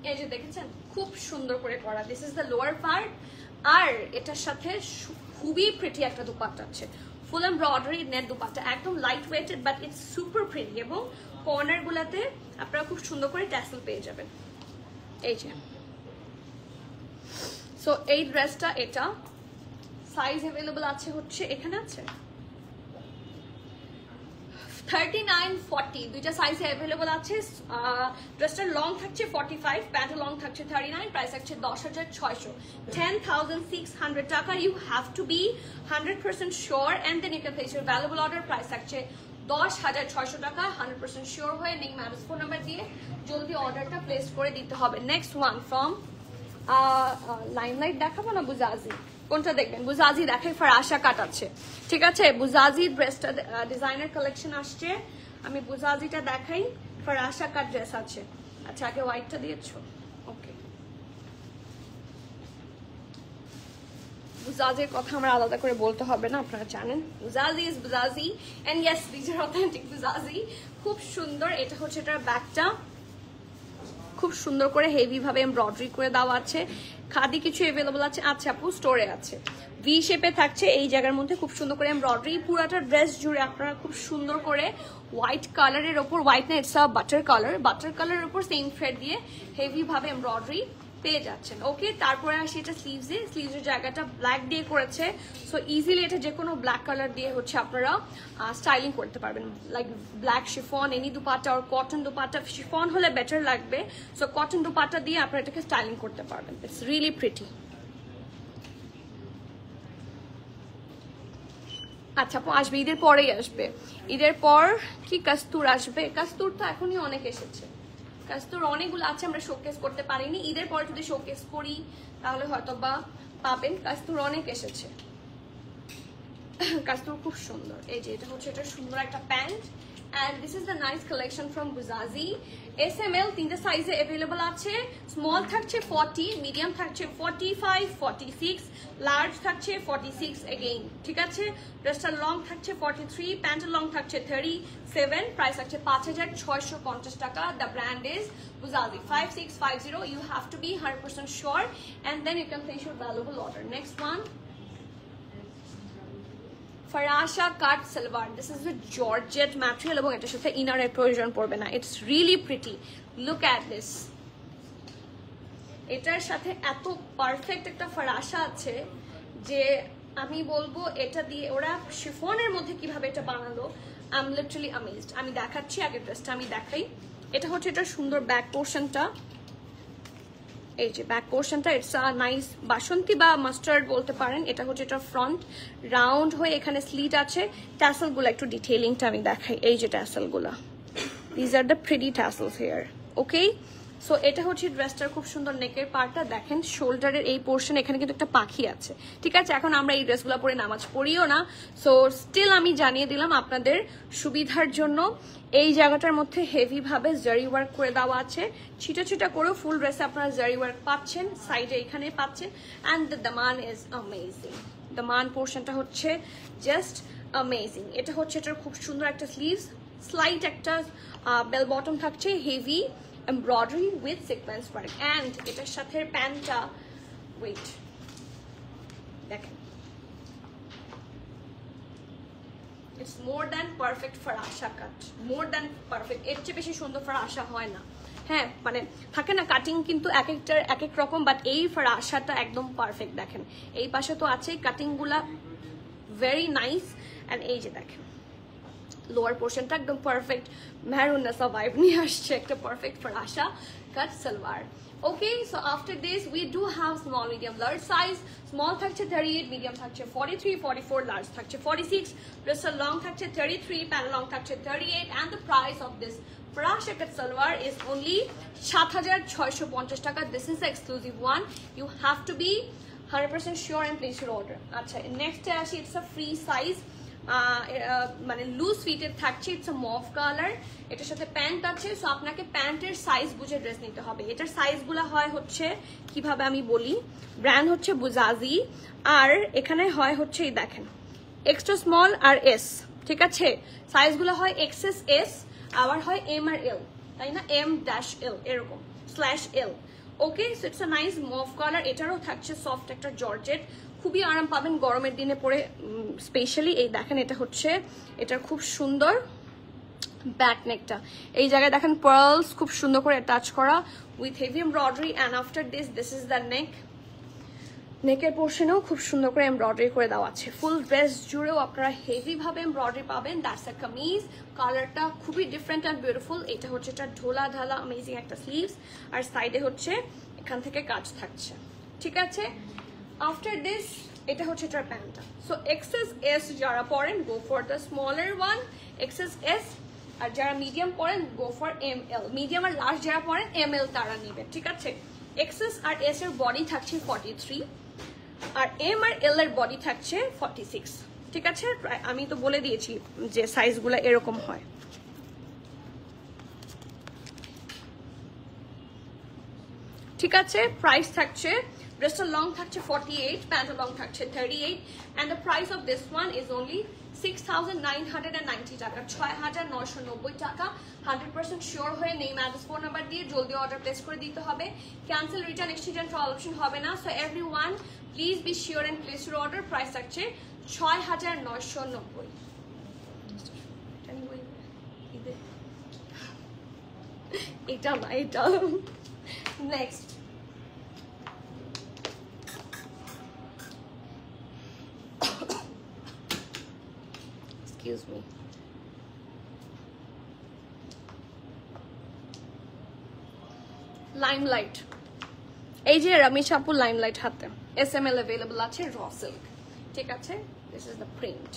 এই যে দেখেছেন খুব সুন্দর করে করা। This is the lower part, আর এটার সাথে খুবই প্রিটি একটা দুপাট্টা আছে, ফুল এমব্রয়ডারি নেট দুপাট্টা, একদম light weighted, but it's super pretty, এবং কর্নার গুলাতে আপনারা খুব সুন্দর করে ট্যাসেল পেয়ে যাবেন। এই যে, সো এই ড্রেসটা, এটা সাইজ অ্যাভেলেবল আছে হচ্ছে এখানে আছে 39-40, দুইটা সাইজে অ্যাভেলেবল আছে। ড্রেসটার লং থাকছে 45, প্যান্টের লং থাকছে 39, প্রাইস থাকছে 10,600, 10,600 টাকা। You have to be 100% sure, and then you can place your valuable order. Price থাকছে 10,600 টাকা 100% শিওর হয়ে নেই ম্যারেজ ফোন নাম্বার দিয়ে জলদি অর্ডারটা প্লেস করে দিতে হবে। নেক্সট ওয়ান ফ্রম লাইমলাইট দেখাবো না বুজাজি, কোনটা দেখবেন? বুজাজি দেখাই, ফরাসা কাট আছে, ঠিক আছে? বুজাজি ড্রেসটা ডিজাইনার কালেকশন আসছে, আমি বুজাজিটা দেখাই, ফরাসা কাট ড্রেস আছে। আচ্ছা আগে হোয়াইটটা দিয়েছো, ওকে। বুজাজির কথা আমরা আলাদা করে বলতে হবে না, আপনারা জানেন বুজাজি ইজ বুজাজি and yes this are authentic বুজাজি। খুব সুন্দর, এটা হচ্ছে এটার ব্যাকটা, খুব সুন্দর করে হেভি ভাবে এমব্রয়ডারি করে দেওয়া আছে। খাদি কিছু अवेलेबल আছে, আচ্ছা আপু স্টোরে আছে, ভি শেপে থাকছে এই জায়গার মধ্যে, খুব সুন্দর করে এমব্রয়ডারি পুরাটা ড্রেস জুড়ে আপনারা খুব সুন্দর করে হোয়াইট কালারের ওপর, হোয়াইট না ইটস আ বাটার কালারের ওপর সেম থ্রেড দিয়ে হেভি ভাবে এমব্রয়ডারি পেয়ে যাচ্ছেন, ওকে। তারপরে আসি এটা স্লিভসের জায়গাটা ব্ল্যাক দিয়ে করেছে, সো ইজিলি এটা যে কোনো ব্ল্যাক কালার দিয়ে হচ্ছে আপনারা স্টাইলিং করতে পারবেন, like black chiffon, any dupatta আর কটন দুপাট্টা, শিফন হলে বেটার লাগবে, সো কটন দুপাট্টা দিয়ে আপনারা এটাকে স্টাইলিং করতে পারবেন, ইটস রিয়েলি প্রিটি। আচ্ছা আসবে, ঈদের পরেই আসবে, ঈদের পর কি কাস্তুর আসবে? কাস্তুর তো এখনই অনেক এসেছে, কাস্তুর অনেকগুলো আছে, আমরা শোকেস করতে পারিনি, ঈদের পরে যদি শোকেস করি তাহলে হয়তো বা পাবেন। কাস্তুর অনেক এসেছে, কাস্তুর খুব সুন্দর, এই যে এটা হচ্ছে এটা সুন্দর একটা pant, and this is the nice collection from Buzazi. SML তিনটা সাইজে अवेलेबल আছে, স্মল থাকছে 40, মিডিয়াম থাকছে 45, 46, লার্জ থাকছে 46 अगेन, ঠিক আছে? ড্রেসটা লং থাকছে 43, প্যান্টের লং থাকছে 37, প্রাইস আছে 5,650 টাকা। The brand is Buzazi 5650. You have to be 100% sure and then you can place your valuable order. Next one, ফরাসা cut salwar, this is with georgette material এবং এটার সাথে ইনারের প্রয়োজন পড়বে না, it's really pretty, look at this. এটার সাথে এত পারফেক্ট একটা ফরাসা আছে যে আমি বলবো এটা দিয়ে ওরা শিফনের মধ্যে কিভাবে এটা বানালো, আই এম লিটারালি অ্যামেজড। আমি দেখাচ্ছি, আগের ড্রেসটা আমি দেখাই, এটা হচ্ছে এটা সুন্দর ব্যাক পোর্শনটা, এই যে ব্যাক পোর্শনটা, ইটস আ নাইস বাসন্তী বা মাস্টার্ড বলতে পারেন। এটা হচ্ছে এটা ফ্রন্ট রাউন্ড হয়ে এখানে স্লিট আছে, ট্যাসেল গুলো একটু ডিটেইলিংটা আমি দেখাই, এই যে ট্যাসেল গুলা, these are the pretty tassels here, okay. So এটা হচ্ছে ড্রেসটার খুব সুন্দর নেকের পার্টটা, দেখেন শোল্ডারের এই পোর্শন, এখানে কিন্তু একটা পাখি আছে, ঠিক আছে? এখন আমরা এই ড্রেসগুলো পরে নামাজ পড়িও না, সো স্টিল আমি জানিয়ে দিলাম আপনাদের সুবিধার জন্য, এই জায়গাটার মধ্যে হেভি ভাবে জারি ওয়ার্ক করে দেওয়া আছে, ছিটা ছিটা করেও ফুল ড্রেসে আপনারা জারি ওয়ার্ক পাচ্ছেন, সাইডে এখানে পাচ্ছেন, and the Daman is amazing, দামান পোর্শনটা হচ্ছে জাস্ট অ্যামেজিং। এটা হচ্ছে এটার খুব সুন্দর একটা স্লিভস, স্লাইট একটা বেল বটম থাকছে, heavy embroidery with sequence work, and এটার সাথে প্যান্টটা, ওয়েট দেখেন, it's more than perfect for Asha cut, more than perfect, এর চেয়ে বেশি সুন্দর ফর আশা হয় না। হ্যাঁ মানে থাকে না কাটিং কিন্তু এক একটার এক এক রকম, বাট এই ফর আশাটা একদম পারফেক্ট। দেখেন এই পাশে তো আছে কাটিং গুলা ভেরি নাইস, অ্যান্ড এই যে দেখেন লোয়ার পোর্শনটা একদম পারফেক্ট মেহরুন্নেসা ভাইব নিয়ে আসছে, একটা perfect for Asha cut salwar. Okay, so after this we do have small, medium, large size. Small থাকছে 38, medium থাকছে 43, 44, large থাকছে 46, wrist long থাকছে 33, panel long থাকছে 38, and the price of this Farasha cut salwar is only 7,650 টাকা. This is the exclusive one. You have to be 100% sure and place your order. আচ্ছা, next আসি, it's a free size. মানে লুজ ফিটের থাকছে, ইটস আ মভ কালার, এটার সাথে প্যান্ট আছে, সো আপনাকে প্যান্টের সাইজ বুঝে ড্রেস নিতে হবে। এটার সাইজগুলো হয় হচ্ছে কিভাবে আমি বলি, ব্র্যান্ড হচ্ছে বুজাজি, আর এখানে হয় হচ্ছে এই দেখেন এক্সট্রা স্মল আর এস, ঠিক আছে? সাইজগুলো হয় এক্সএস এস, আবার হয় এম আর এল, তাই না? এম ড্যাশ এল এরকম slash L. Okay, so it's a nice mauve colour, এটারও থাকছে সফট একটা জর্জেট, খুবই আরাম পাবেন গরমের দিনে পরে স্পেশালি। এই দেখেন এটা হচ্ছে এটার খুব সুন্দর ব্যাক নেকটা, এই জায়গায় দেখেন পার্লস খুব সুন্দর করে অ্যাটাচ করা with heavy embroidery, and after this is the নেক। নেকের পোর্শনেও খুব সুন্দর করে এমব্রয়ডারি করে দেওয়া আছে, ফুল ড্রেস জুড়েও আপনারা হেভি ভাবে এমব্রয়ডারি পাবেন। দ্যাটস আ কামিজ, কালারটা খুবই ডিফারেন্ট অ্যান্ড বিউটিফুল। এটা হচ্ছে এটা ঢোলা ঢালা অ্যামেজিং একটা স্লিভস, আর সাইডে হচ্ছে এখান থেকে কাজ থাকছে, ঠিক আছে? আফটার দিস এটা হচ্ছে এটার প্যান্টটা। সো এক্সেস এস যারা পরেন go for the smaller one, XS S. আর যারা মিডিয়াম পরেন go for M L. Medium আর লার্জ যারা পরেন এম এল তারা নেবেন, ঠিক আছে? এক্সেস আর এস এর বডি থাকছে 43, আর এম আর এল এর বডি থাকছে 46, ঠিক আছে? আমি তো বলে দিয়েছি যে সাইজগুলো এরকম হয়। ঠিক আছে, প্রাইস থাকছে ড্রেসটা লং থাকছে 48, প্যান্ট লং থাকছে 38, and the price of this one is only 6,990 টাকা, 6,990 টাকা। 100% শিওর হয়ে নেম অ্যাড্রেস ফোন নাম্বার দিয়ে জলদি অর্ডার প্লেস করে দিতে হবে। Cancel, return, exchange and trial option হবে না। So everyone please be sure and place your order. Price থাকছে 6,990। এটা না, এটা নেক্সট। Excuse me. লাইমলাইট, এই যে রমেশ আপু লাইমলাইট হাতে SML अवेलेबल আছে, র সিল্ক, ঠিক আছে? দিস ইজ দ্য প্রিন্ট,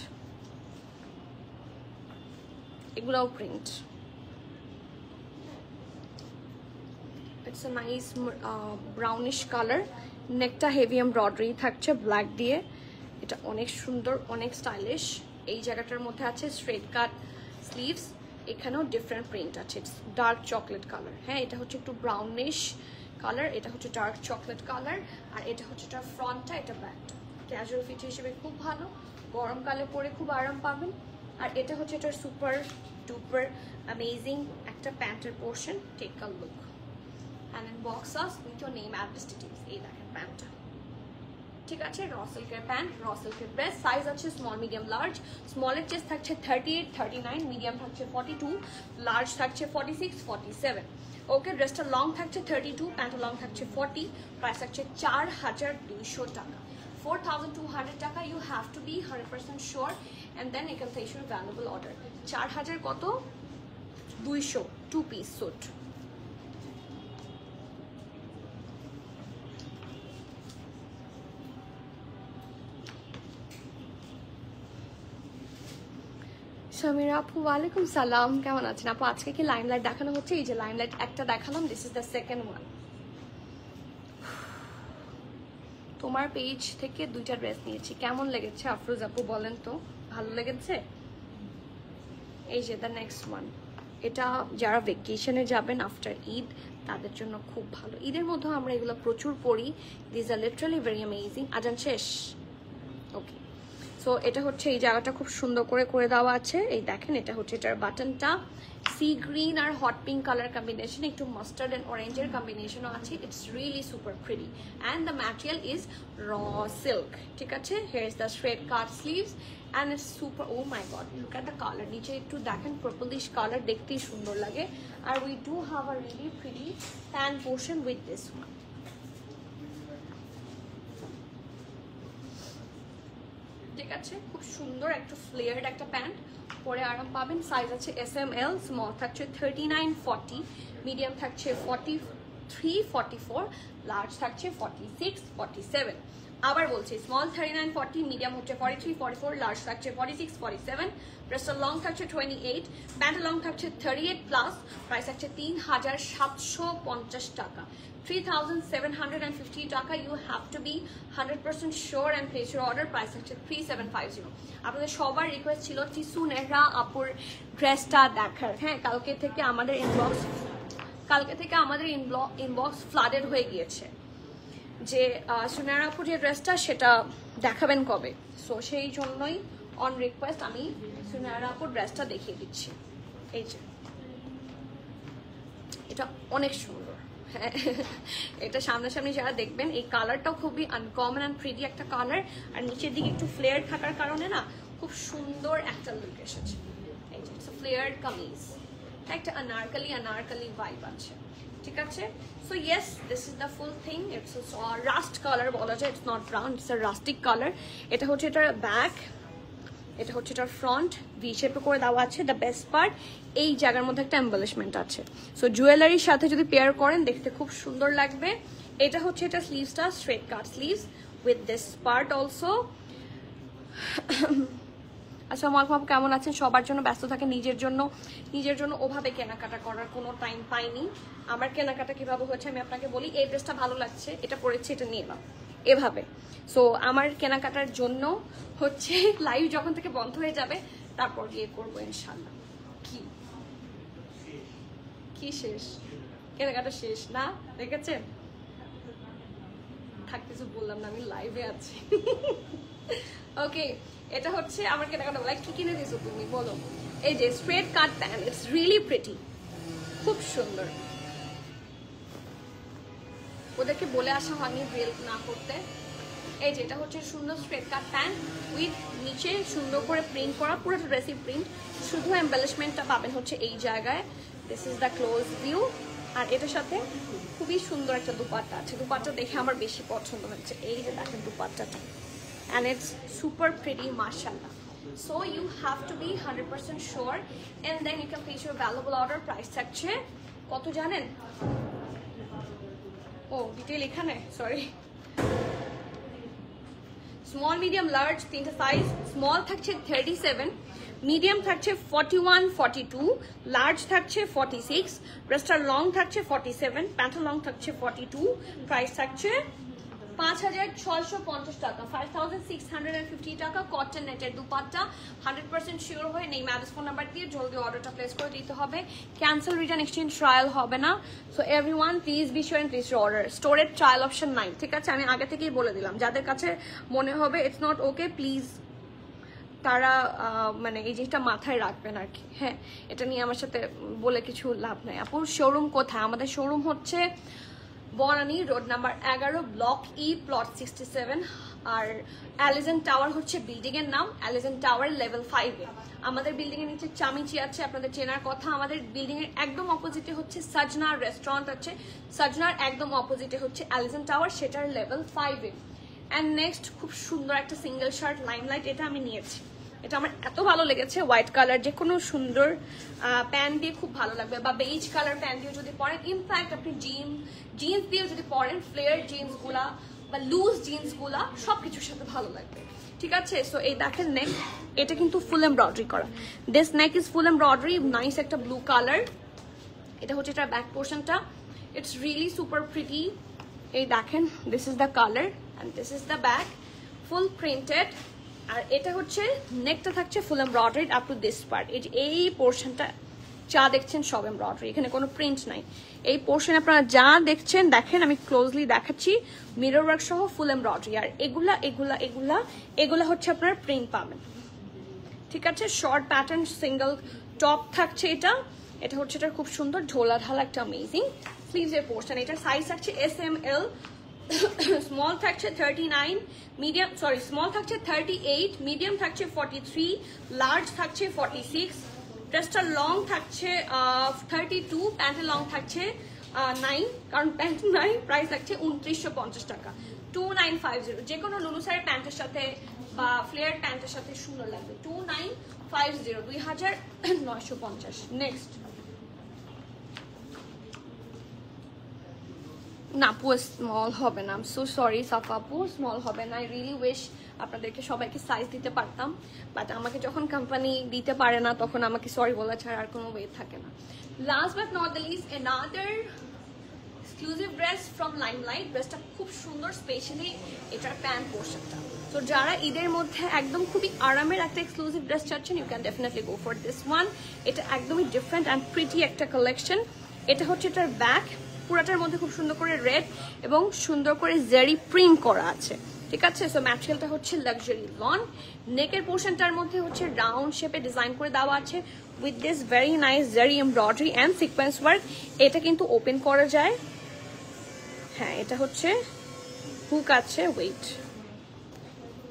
এগুলাও print. It's a nice brownish colour, নেকটা হেভি এমব্রয়ডারি থাকছে ব্ল্যাক দিয়ে। এটা অনেক সুন্দর, অনেক স্টাইলিশ। এই জায়গাটার মধ্যে আছে স্ট্রেট কাট স্লিভস, এখানেও ডিফারেন্ট প্রিন্ট আছে। ইটস ডার্ক চকলেট কালার, হ্যাঁ এটা হচ্ছে একটু ব্রাউনিশ কালার, এটা হচ্ছে ডার্ক চকলেট কালার, আর এটা হচ্ছে তার ফ্রন্টটা, এটা ব্যাকটা। ক্যাজুয়াল ফিট হিসেবে খুব ভালো, গরমকালে পরে খুব আরাম পাবেন। আর এটা হচ্ছে এটার সুপার ডুপার অ্যামেজিং একটা প্যান্টের portion. Take a look and in box us with your name, address, details. এই দেখেন প্যান্টটা, ঠিক আছে? র সিল্কের প্যান্ট, র সিল্কের ড্রেস। সাইজ আছে স্মল, মিডিয়াম, লার্জ। স্মলের চেস্ট থাকছে 38, 39, মিডিয়াম থাকছে 42, লার্জ থাকছে 46, 47। ওকে, ড্রেসটা লং থাকছে 32, প্যান্ট লং থাকছে 40। প্রাইস থাকছে 4,200 টাকা, 4,200 টাকা। You have to be 100% sure and then you can place your valuable order. 4,000 কত? 200, 2 পিস স্যুট। সমীরা আপু ওয়ালাইকুম সালাম, কেমন আছেন আপু? আজকে কি লাইমলাইট দেখানো হচ্ছে? এই যে লাইমলাইট একটা দেখালাম, this is the second one. তোমার পেজ থেকে 2টা ড্রেস নিয়েছি, কেমন লেগেছে আফরোজ আপু বলেন তো? ভালো লেগেছে? এই যে দ্য নেক্সট ওয়ান, এটা যারা ভেকেশনে যাবেন আফটার ঈদ তাদের জন্য খুব ভালো। ঈদের মধ্যেও আমরা এগুলো প্রচুর পড়ি। This are literally very amazing. আজান শেষ, ওকে। সো এটা হচ্ছে এই জায়গাটা খুব সুন্দর করে দেওয়া আছে। এই দেখেন, এটা হচ্ছে এটার বাটনটা সি গ্রিন আর হট পিঙ্ক কালার কম্বিনেশন, একটু মাস্টার্ড এন্ড অরেঞ্জের কম্বিনেশনও আছে। It's really super pretty and the material is raw silk, ঠিক আছে? Here is the straight cut sleeves and it's super, oh my god, look at the colour. নিচে একটু দেখেন পার্পলিশ কালার, দেখতেই সুন্দর লাগে। আর we do have a really pretty pant portion with this one, ঠিক আছে? খুব সুন্দর একটা ফ্লেয়ার্ড একটা প্যান্ট, পরে আরাম পাবেন। সাইজ আছে SML, স্মল থাকছে 39, 40, মিডিয়াম থাকছে 43, 44, লার্জ থাকছে 46, 47। আবার বলছি, স্মল 39, 40, মিডিয়াম হচ্ছে 43, 44, লার্জ থাকছে 46, 47। ড্রেসটার লং থাকছে 28, প্যান্ট লং থাকছে 38 প্লাস। প্রাইস থাকছে 3,750 টাকা, 3,750 টাকা। You have to be 100% sure and place your order. Price হচ্ছে 3,750। আপনাদের সবার রিকোয়েস্ট ছিল টিসু নেহরা আপুর ড্রেসটা দেখার, হ্যাঁ? কালকে থেকে আমাদের ইনবক্স ফ্লাডেড হয়ে গিয়েছে যে সুনেহরা আপুর যে ড্রেসটা সেটা দেখাবেন কবে। সো সেই জন্যই অন রিকোয়েস্ট আমি সুনেহরা আপুর ড্রেসটা দেখিয়ে দিচ্ছি। এই যে এটা অনেক সুন্দর, হ্যাঁ এটা সামনাসামনি যারা দেখবেন, এই কালারটাও খুবই আনকমন অ্যান্ড প্রিটি একটা কালার। আর নিচের দিকে একটু ফ্লেয়ার থাকার কারণে না খুব সুন্দর একটা লুক এসেছে। এই যে ইটস ফ্লেয়ার্ড কামিজ, একটা আনারকলি ভাইব আছে, ঠিক আছে? So yes, this is the full thing. It's rushed colour বলা যায়, it's not brown, it's a rustic colour. এটা হচ্ছে এটার ব্যাক, এটা হচ্ছে এটার ফ্রন্ট, ভি শেপে করে দেওয়া আছে। দ্য বেস্ট পার্ট, এই জায়গার মধ্যে একটা এম্বলিশমেন্ট আছে। সো জুয়েলারির সাথে যদি পেয়ার করেন দেখতে খুব সুন্দর লাগবে। এটা হচ্ছে এটা স্লিভসটা, straight cut sleeves, with this part also. আসসালামু আলাইকুম আপু, কেমন আছেন? সবার জন্য ব্যস্ত থাকে, নিজের জন্য ওভাবে কেনাকাটা করার কোনো টাইম পাইনি। আমার কেনাকাটা কিভাবে হয়েছে আমি আপনাকে বলি। এই ড্রেসটা ভালো লাগছে, এটা পরেছি, এটা নিয়ে নাও, এভাবে। সো আমার কেনাকাটার জন্য হচ্ছে লাইভ যখন থেকে বন্ধ হয়ে যাবে তারপর গিয়ে করবো ইনশাল্লাহ। কি শেষ? কেনাকাটা শেষ না, দেখেছেন? থাক, কিছু বললাম না, আমি লাইভে আছি। ওকে, এটা হচ্ছে আমার কেনাকাটা। লাইক কি কিনে দিয়েছো তুমি বলো? এই যে straight cut pant, it's really pretty, খুব সুন্দর। ওদেরকে বলে আসা হয়নি রিয়েল না করতে। এই যে এটা হচ্ছে সুন্দর স্ট্রেট কাট প্যান্ট উইথ নিচে সুন্দর করে প্রিন্ট করা, পুরো ড্রেসি প্রিন্ট, শুধু এমবেলিশমেন্টটা পাবেন হচ্ছে এই জায়গায়। This is the close view. আর এটার সাথে খুবই সুন্দর একটা দুপাট্টা আছে। দুপাট্টা দেখে আমার বেশি পছন্দ হচ্ছে। এই যে দেখেন দুপাট্টাটা, and it's super pretty, mashallah. So you have to be 100% sure, and then you can place your valuable order. Price থাকছে কত জানেন? ও ডিটেইল এখানে, সরি। স্মল, মিডিয়াম, লার্জ তিনটা সাইজ। স্মল থাকছে 37, মিডিয়াম থাকছে 41, 42, লার্জ থাকছে 46, ড্রেসটা লং থাকছে 47, প্যান্টটা লং থাকছে 42। প্রাইস থাকছে 5,650 টাকা, 5,650 টাকা। কটন নেটের দুপাট্টা, 100% শিওর হয়ে নেই ম্যারেজ ফোন নাম্বার দিয়ে জলদি অর্ডারটা প্লেস করে দিতে হবে। ক্যান্সেল, রিটার্ন, এক্সচেঞ্জ, ট্রায়াল হবে না। So everyone please be sure and please order. স্টোরের ট্রায়াল অপশন নাই, ঠিক আছে? আমি আগে থেকেই বলে দিলাম, যাদের কাছে মনে হবে ইটস নট ওকে, প্লিজ তারা মানে এই জিনিসটা মাথায় রাখবেন আর কি। হ্যাঁ, এটা নিয়ে আমার সাথে বলে কিছু লাভ নাই। আপুর শোরুম কোথায়? আমাদের শোরুম হচ্ছে Banani road number 11, block E, plot 67। আর অ্যালিজেন্ট টাওয়ার হচ্ছে বিল্ডিং এর নাম, অ্যালিজেন্ট টাওয়ার লেভেল 5 এ। আমাদের বিল্ডিং এর নিচে চামিচি আছে, আপনাদের চেনার কথা। আমাদের বিল্ডিং এর একদম অপোজিটে হচ্ছে সাজনা রেস্টুরেন্ট আছে, সাজনার একদম অপোজিটে হচ্ছে অ্যালিজেন্ট টাওয়ার, সেটার লেভেল 5 এ। অ্যান্ড নেক্সট খুব সুন্দর একটা সিঙ্গেল শার্ট লাইমলাইট, এটা আমি নিয়েছি। এটা আমার এত ভালো লেগেছে, হোয়াইট কালার, যে কোনো সুন্দর প্যান্ট দিয়ে খুব ভালো লাগবে, বা বেজ কালার প্যান্ট দিয়ে যদি পরেন, ইনফ্যাক্ট আপনি জিন্স দিয়েও যদি পরেন, ফ্লেয়ার জিন্স গুলা বা লুজ জিন্স গুলা সবকিছুর সাথে ভালো লাগবে, ঠিক আছে? সো এই দেখেন নেক, এটা কিন্তু ফুল এমব্রয়ডারি করা। This neck is full embroidery, nice একটা ব্লু কালার। এটা হচ্ছে এটার ব্যাক পোর্শনটা, ইটস রিয়েলি সুপার প্রিটি। এই দেখেন, this is the colour and this is the back, full printed. আর এটা হচ্ছে নেকটা থাকছে full embroidery up to this part. এই পোর্শনটা যা দেখছেন সব এমব্রয়ডারি, এখানে কোনো প্রিন্ট নাই। এই পোর্শন আপনারা যা দেখছেন, দেখেন আমি ক্লোজলি দেখাচ্ছি, মিরর ওয়ার্ক সহ ফুল এমব্রয়ডারি। আর এগুলা হচ্ছে আপনার প্রিন্ট পাবেন, ঠিক আছে? শর্ট প্যাটার্ন সিঙ্গেল টপ থাকছে এটা। এটা হচ্ছে এটা খুব সুন্দর ঢোলা ঢালা একটা অ্যামেজিং স্লিভস এর পোর্শন। এটার সাইজ থাকছে SML, স্মল থাকছে 39, মিডিয়াম স্মল থাকছে 38, মিডিয়াম থাকছে 43, লার্জ থাকছে 46। ড্রেসটার লং থাকছে 32, প্যান্টের লং থাকছে 9, কারণ প্যান্ট নাই। প্রাইস থাকছে 2950 টাকা, 2950। যে কোনো লুলুসারের প্যান্টের সাথে বা ফ্লেয়ার প্যান্টের সাথে সুন্দর লাগবে। 2950, 2950। নেক্সট না আপু, স্মল হবে না, সো সরি সাফা আপু, স্মল হবে না। আই রিয়েলি উইশ আপনাদেরকে সবাইকে সাইজ দিতে পারতাম, বাট আমাকে যখন কোম্পানি দিতে পারে না তখন আমাকে সরি বলা ছাড়া আর কোনো ওয়ে থাকে না। Last but not the least, another exclusive dress from Limelight. ড্রেসটা খুব সুন্দর, স্পেশালি এটার প্যান্ট পোর্শনটা। তো যারা ঈদের মধ্যে একদম খুবই আরামের একটা এক্সক্লুসিভ ড্রেস চাচ্ছেন, you can definitely go for this one. এটা একদমই ডিফারেন্ট অ্যান্ড প্রিটি একটা কালেকশন। এটা হচ্ছে এটার ব্যাক, পুরাটার মধ্যে খুব সুন্দর করে রেড এবং সুন্দর করে জেরি প্রিন্ট করা আছে, ঠিক আছে? সো ম্যাটেরিয়ালটা হচ্ছে লাক্সারি লন। নেকের পোর্শনটার মধ্যে হচ্ছে রাউন্ড শেপে ডিজাইন করে দেওয়া আছে with this very nice Jerry embroidery and sequence work. এটা কিন্তু ওপেন করা যায়। হ্যাঁ, এটা হচ্ছে হুক আছে, ওয়েট,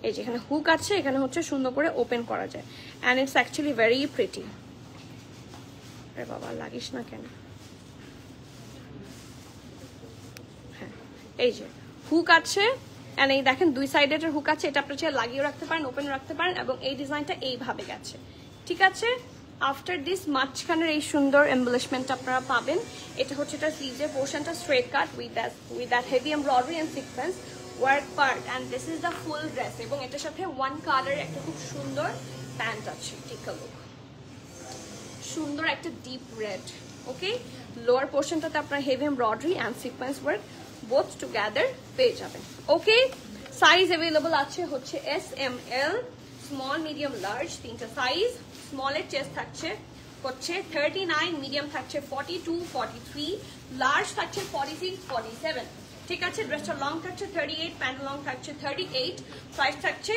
এই যে এখানে হুক আছে, এখানে হচ্ছে সুন্দর করে ওপেন করা যায় and it's actually very pretty. আরে বাবা, লাগিস না কেন? হ্যাঁ, এই যে হুক আছে, এন্ড এই দেখেন দুই সাইডে এটার হুক আছে। এটা আপনারা লাগিয়েও রাখতে পারেন, ওপেন রাখতে পারেন, এবং এই ডিজাইনটা এইভাবে গেছে, ঠিক আছে? আফটার দিস মাঝখানের এই সুন্দর এমব্লিশমেন্ট আপনারা পাবেন। এটা হচ্ছে এটা স্লিভসের পোর্শনটা straight cut with that heavy embroidery and sequence. Work part and this is the full dress এবং এটার সাথে ওয়ান কালার একটা খুব সুন্দর প্যান্ট আছে, টেক আ লুক, সুন্দর একটা ডিপ রেড। ওকে, লোয়ার পোর্শনটাতে আপনার heavy embroidery and sequence work both together পেয়ে যাবেন। ওকে, সাইজ অ্যাভেলেবল আছে হচ্ছে এস, এম, এল, স্মল, মিডিয়াম, লার্জ, তিনটা সাইজ। স্মলের চেস্ট থাকছে হচ্ছে 39, মিডিয়াম থাকছে 42, 43, লার্জ থাকছে 46, 47। ঠিক আছে, ড্রেসটা লং থাকছে 38, প্যান্ট লং থাকছে 38, প্রাইস থাকছে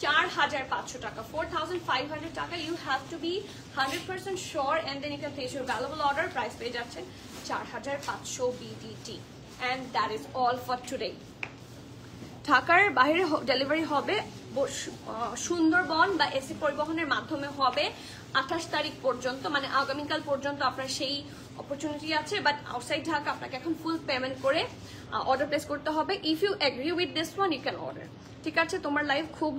4,500 টাকা, 4,500 টাকা। You have to be 100% sure and then you can place your valuable order. Price পেয়ে যাচ্ছেন 4,500 BDT and that is all for today. ঢাকার বাইরে ডেলিভারি হবে সুন্দরবন বা এসি পরিবহনের মাধ্যমে হবে 28 তারিখ পর্যন্ত, মানে আগামীকাল পর্যন্ত আপনার সেই অপরচুনিটি আছে। বাট আউটসাইড ঢাকা আপনাকে এখন ফুল পেমেন্ট করে অর্ডার প্লেস করতে হবে। If you agree with this one you can order. ঠিক আছে, তোমার লাইফ খুব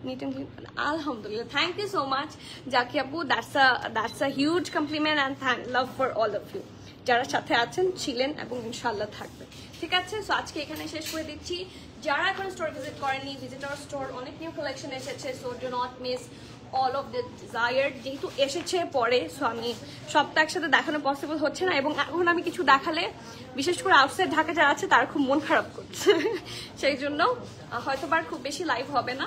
নিট অ্যান্ড ক্লিন, আলহামদুলিল্লাহ। Thank you so much Zaki আপু, that's a huge compliment and love for all of you যারা সাথে আছেন, ছিলেন এবং ইনশাল্লাহ থাকবে। ঠিক আছে, সো আজকে এখানে শেষ করে দিচ্ছি। যারা এখন স্টোর ভিজিট করেননি, ভিজিট আওয়ার স্টোর, অনেক নিউ কালেকশন এসেছে, so do not miss all of the desired. যেহেতু এসেছে পরে, সো আমি সবটা একসাথে দেখানো পসিবল হচ্ছে না এবং এখন আমি কিছু দেখালে বিশেষ করে আউটসাইড ঢাকা যারা আছে তারা খুব মন খারাপ করছে, সেই জন্য হয়তোবার খুব বেশি লাইভ হবে না।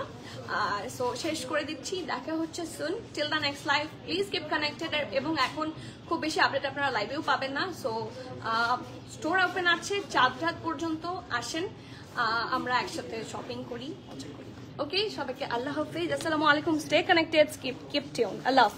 সো শেষ করে দিচ্ছি, দেখা হচ্ছে soon. Till the next live, please keep connected. এবং এখন খুব বেশি আপডেট আপনারা লাইভেও পাবেন না। সো স্টোর ওপেন আছে, চাঁদ রাত পর্যন্ত আসেন, আমরা একসাথে শপিং করি, মজা করি। ওকে, সবাইকে আল্লাহ হাফেজ, আসসালামু আলাইকুম, স্টে কানেক্টেড, কিপ টিউন, আল্লাহ হাফেজ।